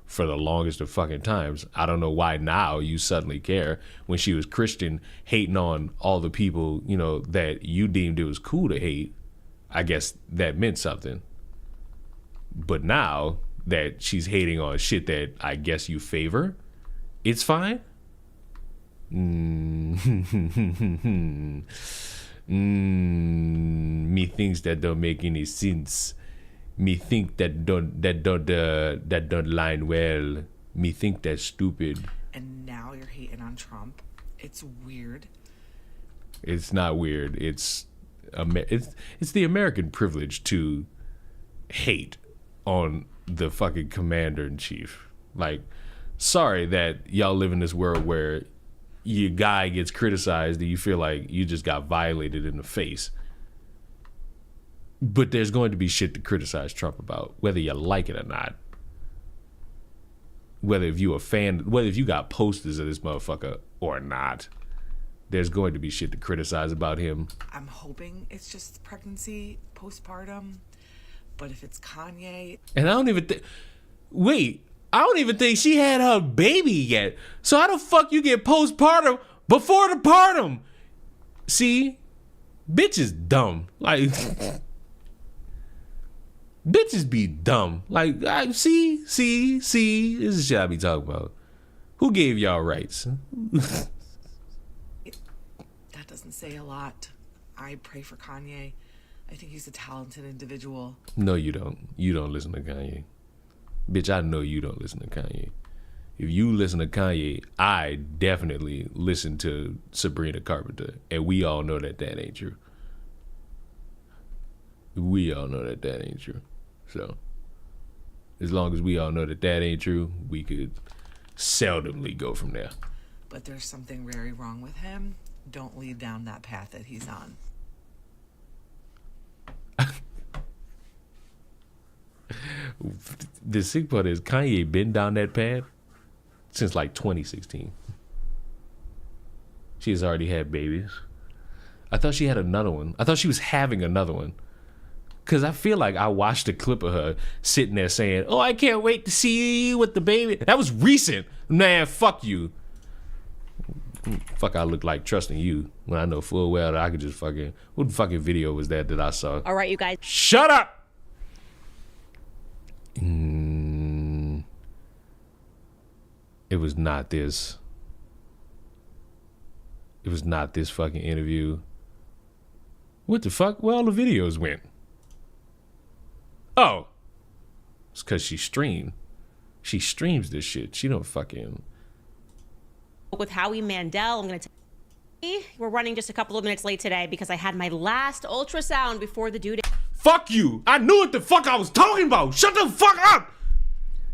for the longest of fucking times. I don't know why now you suddenly care when she was Christian hating on all the people, that you deemed it was cool to hate. I guess that meant something. But now that she's hating on shit that I guess you favor, it's fine. Me thinks that don't make any sense. Me think that don't line well. Me think that's stupid. And now you're hating on Trump. It's weird. It's not weird. It's the American privilege to hate on the fucking commander in chief. Like, sorry that y'all live in this world where your guy gets criticized and you feel like you just got violated in the face. But there's going to be shit to criticize Trump about, whether you like it or not. Whether if you a fan, whether if you got posters of this motherfucker or not, there's going to be shit to criticize about him. I'm hoping it's just pregnancy, postpartum. But if it's Kanye... And I don't even think... Wait, I don't even think she had her baby yet. So how the fuck you get postpartum before the partum? See? Bitch is dumb. Like... Bitches be dumb. Like, see? This is shit I be talking about. Who gave y'all rights? That doesn't say a lot. I pray for Kanye. I think he's a talented individual. No, you don't. You don't listen to Kanye. Bitch, I know you don't listen to Kanye. If you listen to Kanye, I definitely listen to Sabrina Carpenter. And we all know that that ain't true. We all know that that ain't true. So, as long as we all know that that ain't true, we could seldomly go from there. But there's something very wrong with him. Don't lead down that path that he's on. The sick part is Kanye been down that path since like 2016. She has already had babies. I thought she had another one. I thought she was having another one. Because I feel like I watched a clip of her sitting there saying, "Oh, I can't wait to see you with the baby." That was recent. Man, fuck you. Fuck, I look like trusting you when I know full well that I could just fucking... What fucking video was that I saw? All right, you guys. Shut up! It was not this. It was not this fucking interview. What the fuck? Where all the videos went? Oh. It's because she streamed. She streams this shit. She don't fucking... With Howie Mandel, I'm going to we're running just a couple of minutes late today because I had my last ultrasound before the due date. Fuck you! I knew what the fuck I was talking about! Shut the fuck up!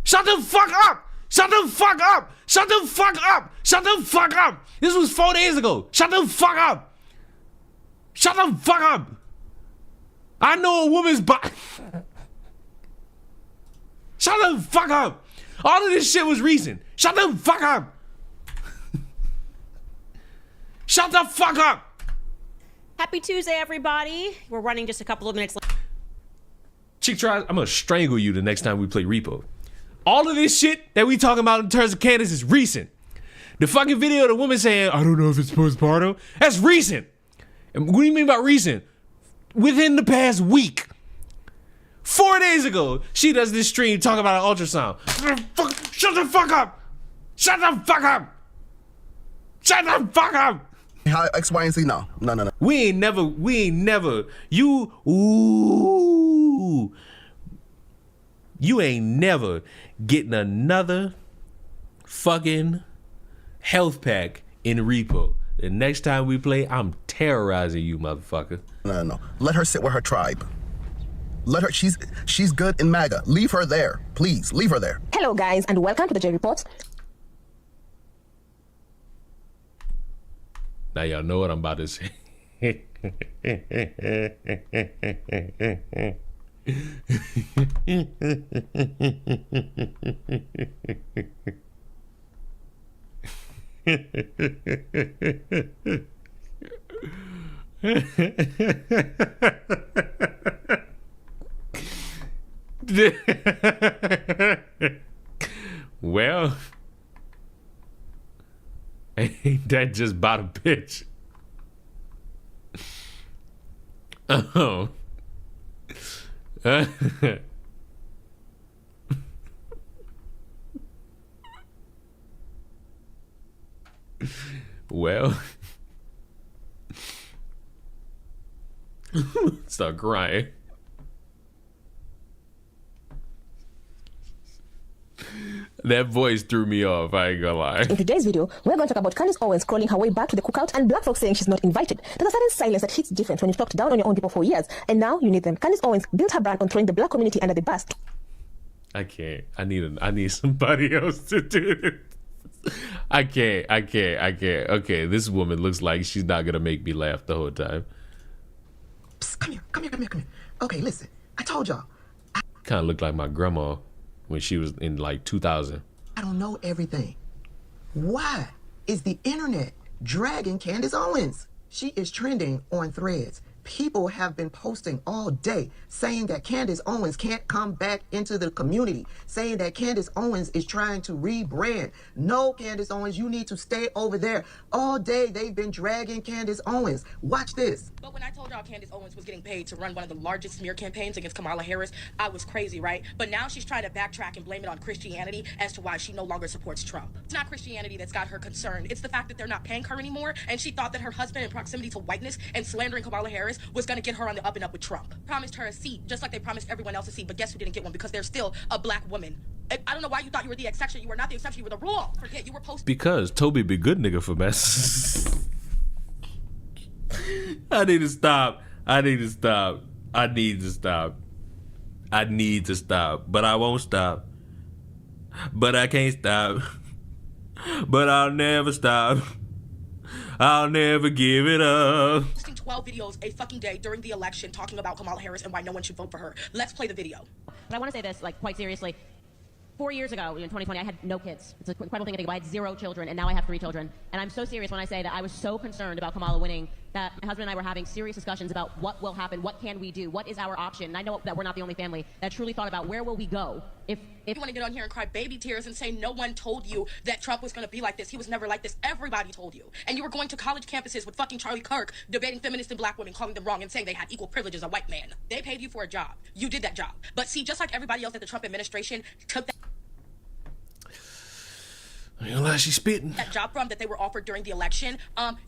Shut the fuck up! Shut the fuck up! Shut the fuck up! Shut the fuck up! This was 4 days ago! Shut the fuck up! Shut the fuck up! I know a woman's body. Shut the fuck up! All of this shit was recent. Shut the fuck up! Shut the fuck up! Happy Tuesday, everybody. We're running just a couple of minutes late. Chick tries, I'm gonna strangle you the next time we play Repo. All of this shit that we talking about in terms of Candace is recent. The fucking video of the woman saying, "I don't know if it's postpartum," that's recent. And what do you mean by recent? Within the past week. 4 days ago, she does this stream talking about an ultrasound. Shut the fuck up! Shut the fuck up! Shut the fuck up! How X, Y, and Z? No. We ain't never. You ain't never getting another fucking health pack in Repo. The next time we play, I'm terrorizing you, motherfucker. No. Let her sit with her tribe. Let her. She's good in MAGA. Leave her there, please. Leave her there. Hello, guys, and welcome to the J Report. Now y'all know what I'm about to say. Well, ain't that just about a bitch? Oh, Well, start crying. That voice threw me off, I ain't gonna lie. In today's video, we're going to talk about Candace Owens crawling her way back to the cookout and black folks saying she's not invited. There's a certain silence that hits different when you've talked down on your own people for years, and now you need them. Candace Owens built her brand on throwing the black community under the bus. I can't. I need somebody else to do this. I can't. Okay, this woman looks like she's not gonna make me laugh the whole time. Psst, come here. Okay, listen. I told y'all. Kind of looked like my grandma when she was in like 2000. I don't know everything. Why is the internet dragging Candace Owens? She is trending on Threads. People have been posting all day saying that Candace Owens can't come back into the community, saying that Candace Owens is trying to rebrand. No, Candace Owens, you need to stay over there. All day they've been dragging Candace Owens. Watch this. But when I told y'all Candace Owens was getting paid to run one of the largest smear campaigns against Kamala Harris, I was crazy, right? But now she's trying to backtrack and blame it on Christianity as to why she no longer supports Trump. It's not Christianity that's got her concerned. It's the fact that they're not paying her anymore, and she thought that her husband in proximity to whiteness and slandering Kamala Harris was going to get her on the up and up with Trump. Promised her a seat, just like they promised everyone else a seat, but guess who didn't get one? Because there's still a black woman. I don't know why you thought you were the exception. You were not the exception, you were the rule. Forget, you were posting. Because Toby be good nigga for mess. I need to stop. But I won't stop. But I can't stop. But I'll never stop. I'll never give it up. 12 videos a fucking day during the election talking about Kamala Harris and why no one should vote for her. Let's play the video. But I want to say this, like, quite seriously. 4 years ago, in 2020, I had no kids. It's an incredible thing to think about. I had 0 children, and now I have 3 children. And I'm so serious when I say that I was so concerned about Kamala winning that my husband and I were having serious discussions about what will happen, what can we do, what is our option. And I know that we're not the only family that truly thought about where will we go if you want to get on here and cry baby tears and say no one told you that Trump was going to be like this. He was never like this. Everybody told you. And you were going to college campuses with fucking Charlie Kirk debating feminists and black women, calling them wrong and saying they had equal privilege as a white man. They paid you for a job. You did that job. But see, just like everybody else at the Trump administration took that I ain't gonna lie, she's spitting. That job from that they were offered during the election,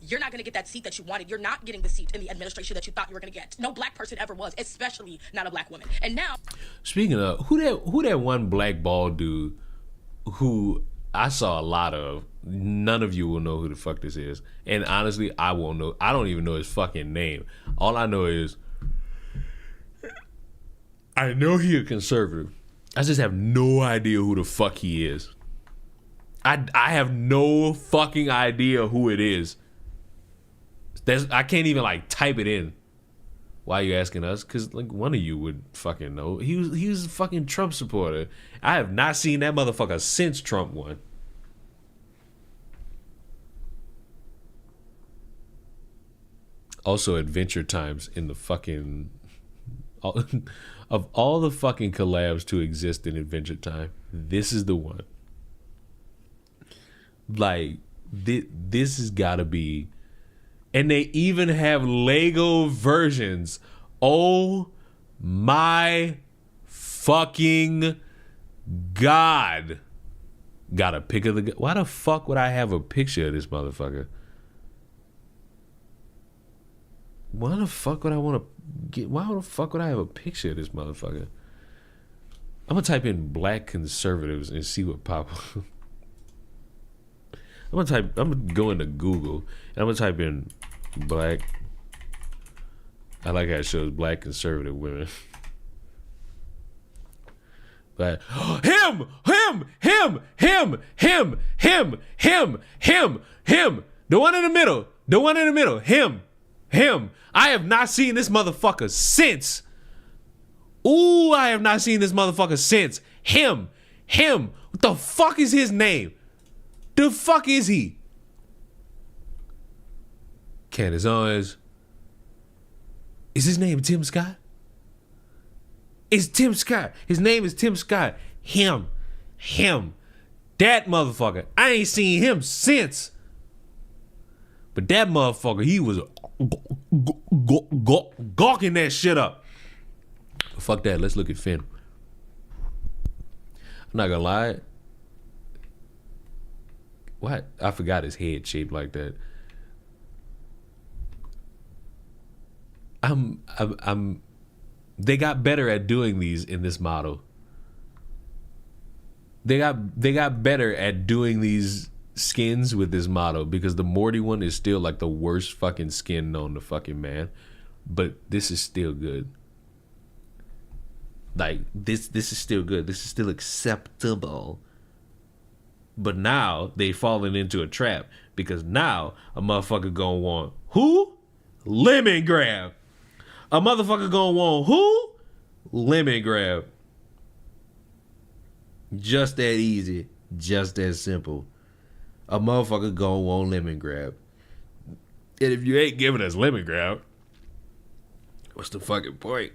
you're not gonna get that seat that you wanted. You're not getting the seat in the administration that you thought you were gonna get. No black person ever was, especially not a black woman. And now, speaking of, who that one black bald dude who I saw a lot of, none of you will know who the fuck this is. And honestly, I won't know. I don't even know his fucking name. All I know is I know he a conservative. I just have no idea who the fuck he is. I have no fucking idea who it is. I can't even like type it in. Why are you asking us? Because like one of you would fucking know. He was a fucking Trump supporter. I have not seen that motherfucker since Trump won. Also, Adventure Times in the fucking of all the fucking collabs to exist in Adventure Time, this is the one. Like this has got to be, and they even have Lego versions. Oh my fucking god! Got a pic of the. Why the fuck would I have a picture of this motherfucker? Why the fuck would I want to get? Why the fuck would I have a picture of this motherfucker? I'm gonna type in black conservatives and see what pop up. I'm gonna go into Google and I'm gonna type in black. I like how it shows black conservative women. But him. The one in the middle. Him. I have not seen this motherfucker since. Ooh, I have not seen this motherfucker since. Him. What the fuck is his name? The fuck is he? Candace Owens. Is his name Tim Scott? It's Tim Scott. His name is Tim Scott. Him. That motherfucker. I ain't seen him since. But that motherfucker, he was gawking that shit up. Fuck that. Let's look at Finn. I'm not gonna lie. What? I forgot his head shaped like that. They got better at doing these in this model. They got better at doing these skins with this model, because the Morty one is still like the worst fucking skin known to fucking man. But this is still good. Like this is still good. This is still acceptable. But now they falling into a trap, because now a motherfucker gonna want who? Lemon grab. A motherfucker gonna want who? Lemon grab. Just that easy. Just that simple. A motherfucker gonna want lemon grab. And if you ain't giving us lemon grab, what's the fucking point?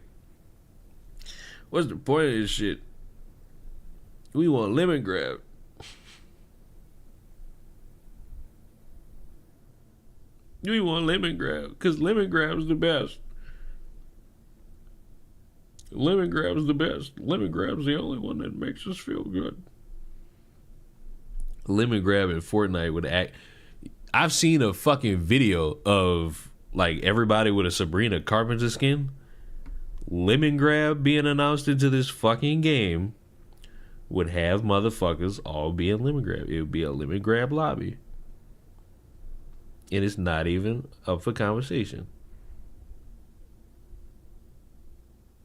What's the point of this shit? We want lemon grab. We want lemon grab, because lemon grab's the best. Lemon grab's the best. Lemon grab's the only one that makes us feel good. Lemon grab in Fortnite would act. I've seen a fucking video of like everybody with a Sabrina Carpenter skin. Lemon grab being announced into this fucking game would have motherfuckers all be in lemon grab. It would be a lemon grab lobby. And it's not even up for conversation.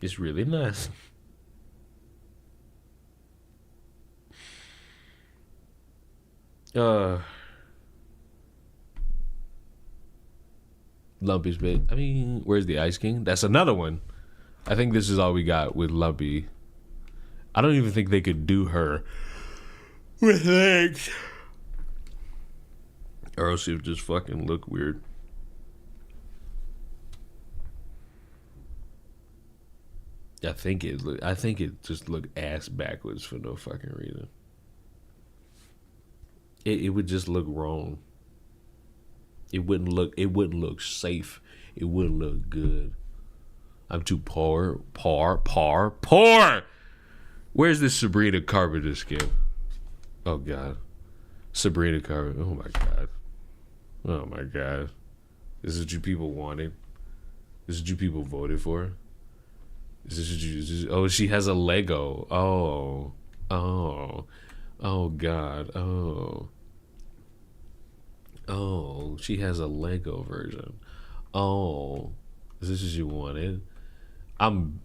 It's really nice. Lumpy's bit. I mean, where's the Ice King? That's another one. I think this is all we got with Lumpy. I don't even think they could do her with legs, or else it would just fucking look weird. I think it just looked ass backwards for no fucking reason. It would just look wrong. It wouldn't look safe. It wouldn't look good. I'm too poor. Where's this Sabrina Carpenter skin? Oh God, Sabrina Carpenter. Oh my God. Oh my God. This is what you people wanted. This is what you people voted for. Oh, she has a Lego. Oh God. Oh, she has a Lego version. Oh, is this what you wanted? I'm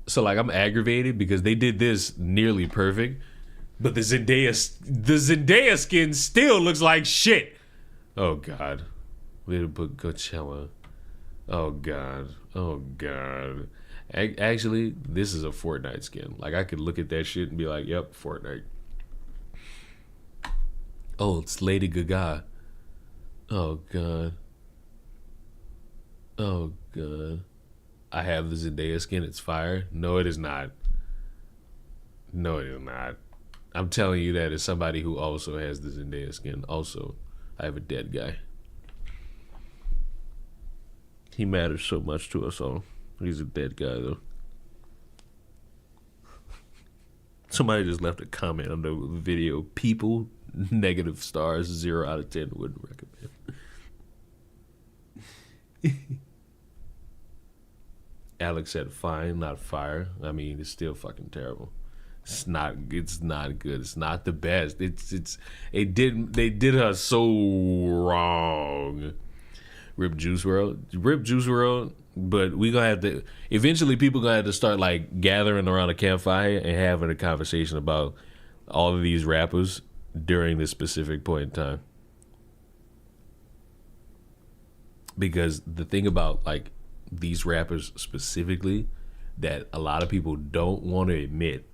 aggravated because they did this nearly perfect, but the Zendaya skin still looks like shit. Oh God. We had to put Coachella. Oh God. Actually, this is a Fortnite skin. Like, I could look at that shit and be like, yep, Fortnite. Oh, it's Lady Gaga. Oh God. I have the Zendaya skin. It's fire. No, it is not. I'm telling you that as somebody who also has the Zendaya skin. Also, I have a dead guy. He matters so much to us all. He's a dead guy, though. Somebody just left a comment on the video. People, negative stars, 0 out of 10, wouldn't recommend. Alex said fine, not fire. I mean, it's still fucking terrible. It's not good. It's not the best. They did her so wrong. Rip Juice WRLD. But we gonna have to eventually. People gonna have to start like gathering around a campfire and having a conversation about all of these rappers during this specific point in time. Because the thing about like these rappers specifically that a lot of people don't want to admit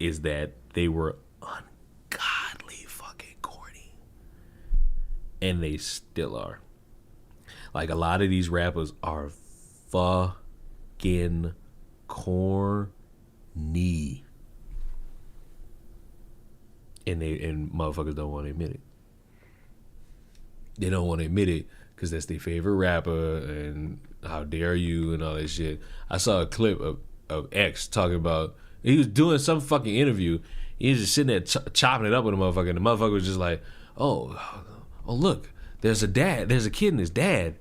is that they were ungodly fucking corny, and they still are. Like, a lot of these rappers are fucking corny. And motherfuckers don't want to admit it. They don't want to admit it because that's their favorite rapper and how dare you and all that shit. I saw a clip of of X talking about, he was doing some fucking interview. He was just sitting there chopping it up with a motherfucker, and the motherfucker was just like, oh look, there's a kid and his dad.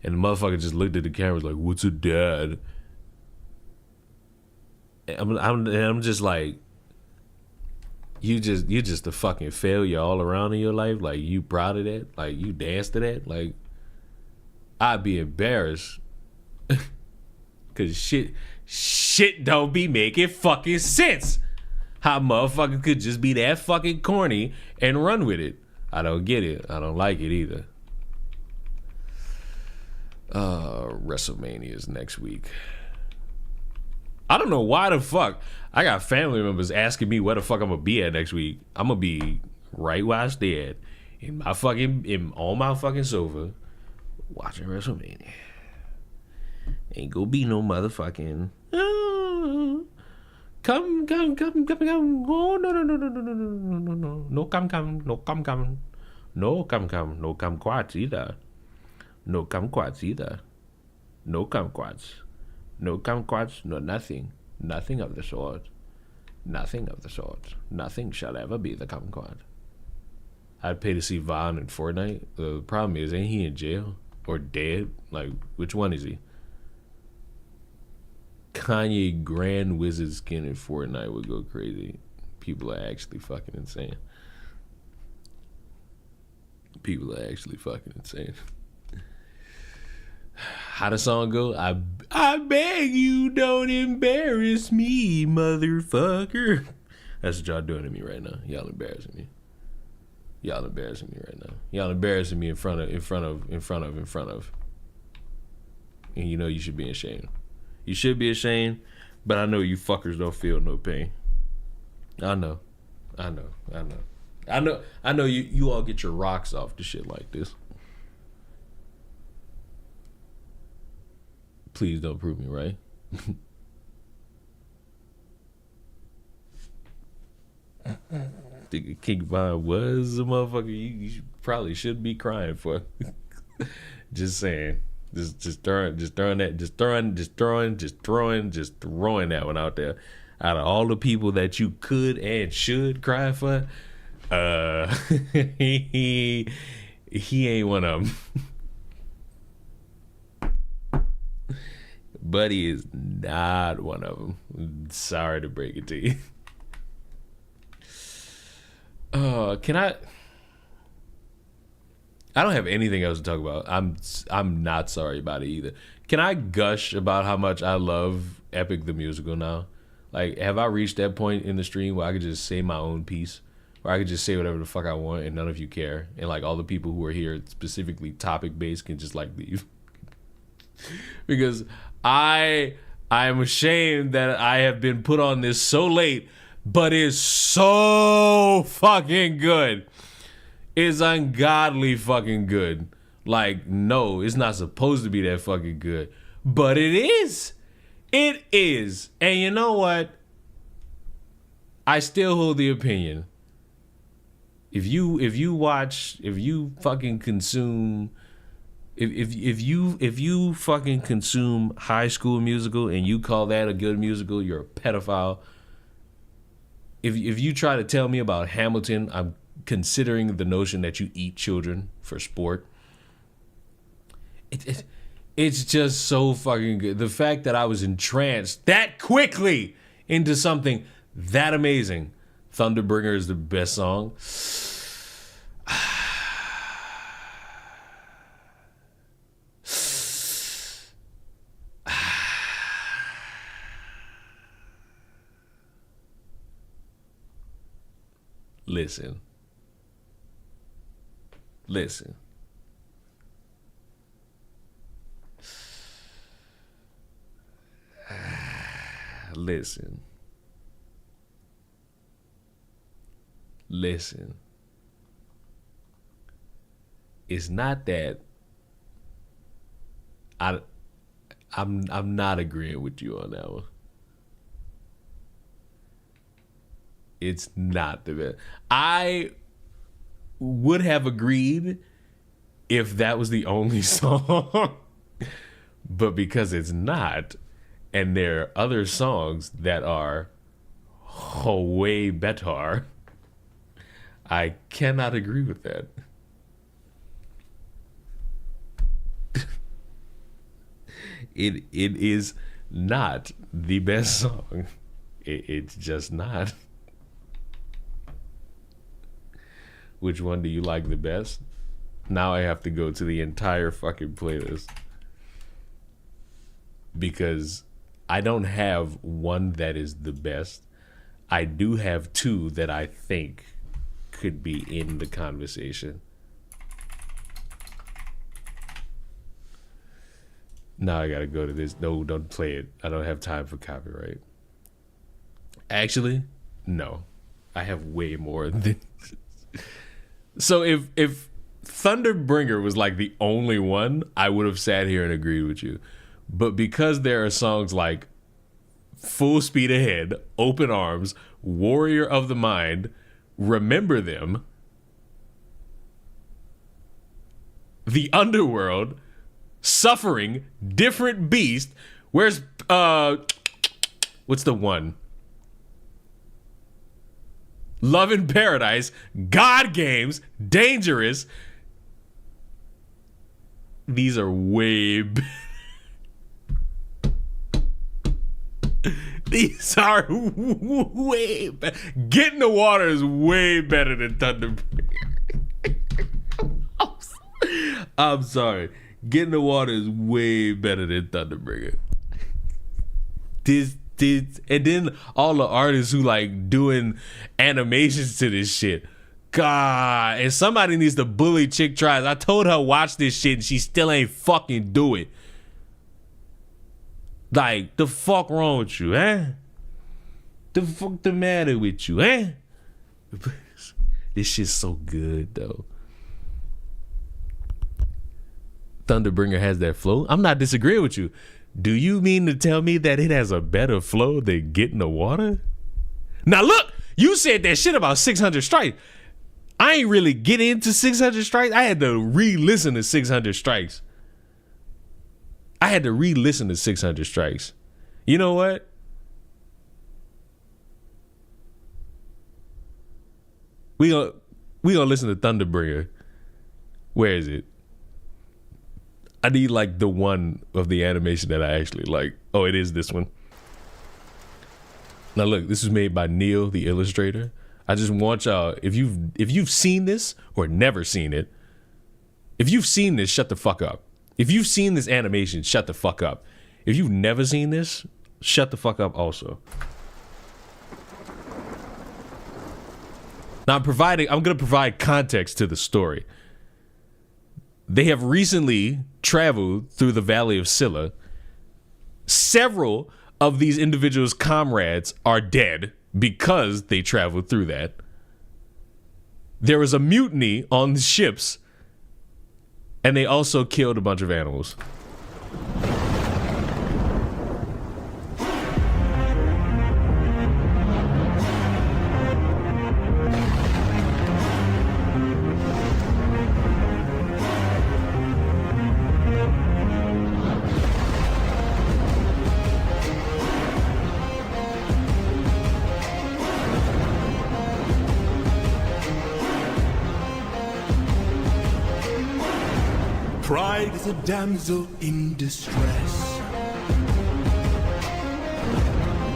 And the motherfucker just looked at the camera, was like, what's a dad? And I'm just like, you're just a fucking failure all around in your life. Like, you proud of that? Like, you dance to that? Like, I'd be embarrassed. Cause shit don't be making fucking sense. How motherfucker could just be that fucking corny and run with it. I don't get it. I don't like it either. WrestleMania is next week. I don't know why the fuck I got family members asking me where the fuck I'm gonna be at next week. I'm gonna be right where I stay at, on my fucking sofa watching WrestleMania. Ain't gonna be no motherfucking come. Oh no, come quads either. No kumquats either. No kumquats. No kumquats, no nothing. Nothing of the sort. Nothing of the sort. Nothing shall ever be the kumquat. I'd pay to see Von in Fortnite. The problem is, ain't he in jail? Or dead? Like, which one is he? Kanye Grand Wizard skin in Fortnite would go crazy. People are actually fucking insane. People are actually fucking insane. How the song go? I beg you, don't embarrass me, motherfucker. That's what y'all doing to me right now. Y'all embarrassing me. Y'all embarrassing me right now. Y'all embarrassing me in front of. And you know you should be ashamed. You should be ashamed, but I know you fuckers don't feel no pain. I know you all get your rocks off to shit like this. Please don't prove me right. Think King Von was a motherfucker you probably should be crying for. Just saying. Just throwing that one out there. Out of all the people that you could and should cry for, he ain't one of them. Buddy is not one of them. Sorry to break it to you. I don't have anything else to talk about. I'm not sorry about it either. Can I gush about how much I love Epic the Musical now? Like, have I reached that point in the stream where I could just say my own piece? Where I could just say whatever the fuck I want and none of you care? And like all the people who are here specifically topic based can just like leave. Because I am ashamed that I have been put on this so late, but it's so fucking good. It's ungodly fucking good. Like, no, it's not supposed to be that fucking good, but it is. It is. And you know what? I still hold the opinion. If you fucking consume High School Musical and you call that a good musical, you're a pedophile. If you try to tell me about Hamilton, I'm considering the notion that you eat children for sport. It's just so fucking good. The fact that I was entranced that quickly into something that amazing. Thunderbringer is the best song. Listen. Listen. Listen. Listen. It's not that I'm not agreeing with you on that one. It's not the best. I would have agreed if that was the only song, but because it's not, And there are other songs that are way better. I cannot agree with that. It is not the best song. It's just not. Which one do you like the best? Now I have to go to the entire fucking playlist. Because I don't have one that is the best. I do have two that I think could be in the conversation. Now I gotta go to this. No, don't play it. I don't have time for copyright. Actually, no. I have way more than So if Thunderbringer was like the only one, I would have sat here and agreed with you. But because there are songs like Full Speed Ahead, Open Arms, Warrior of the Mind, Remember Them, The Underworld, Suffering, Different Beast, where's what's the one? Love in Paradise, God Games, Dangerous. These are way better. These are way better. Get in the Water is way better than Thunderbringer. I'm sorry. Get in the Water is way better than Thunderbringer. And then all the artists who like doing animations to this shit. God, and somebody needs to bully Chick Tries. I told her watch this shit and she still ain't fucking do it. Like, the fuck wrong with you, eh? The fuck the matter with you, eh? This shit's so good, though. Thunderbringer has that flow. I'm not disagreeing with you. Do you mean to tell me that it has a better flow than Get in the Water? Now look, you said that shit about 600 Strikes. I ain't really get into 600 Strikes. I had to re-listen to 600 Strikes. You know what? We gonna listen to Thunderbringer. Where is it? I need like the one of the animation that I actually like. Oh, it is this one. Now look, this was made by Neil, the illustrator. I just want y'all, if you've seen this or never seen it, if you've seen this, shut the fuck up. If you've seen this animation, shut the fuck up. If you've never seen this, shut the fuck up also. Now I'm gonna provide context to the story. They have recently traveled through the Valley of Scylla. Several of these individuals' comrades are dead because they traveled through that. There was a mutiny on the ships, and they also killed a bunch of animals. Pride is a damsel in distress,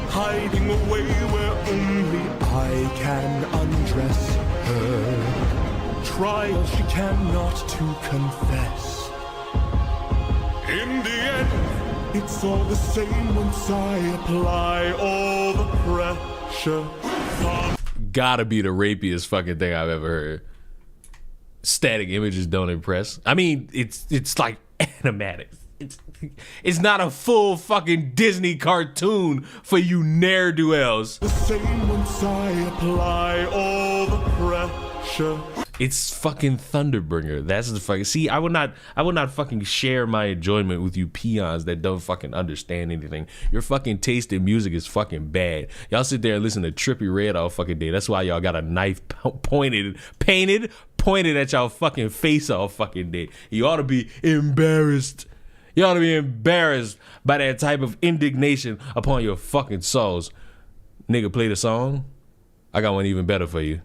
hiding away where only I can undress her. Trial she cannot to confess. In the end, it's all the same once I apply all the pressure. Gotta be the rapiest fucking thing I've ever heard. Static images don't impress. I mean, it's like animatic. It's not a full fucking Disney cartoon for you ne'er-do-wells. The same once I apply all the pressure. It's fucking Thunderbringer. That's the fucking. See, I would not fucking share my enjoyment with you peons that don't fucking understand anything. Your fucking taste in music is fucking bad. Y'all sit there and listen to Trippie Redd all fucking day. That's why y'all got a knife pointed at y'all fucking face all fucking day. You ought to be embarrassed. You ought to be embarrassed by that type of indignation upon your fucking souls. Nigga, play the song. I got one even better for you.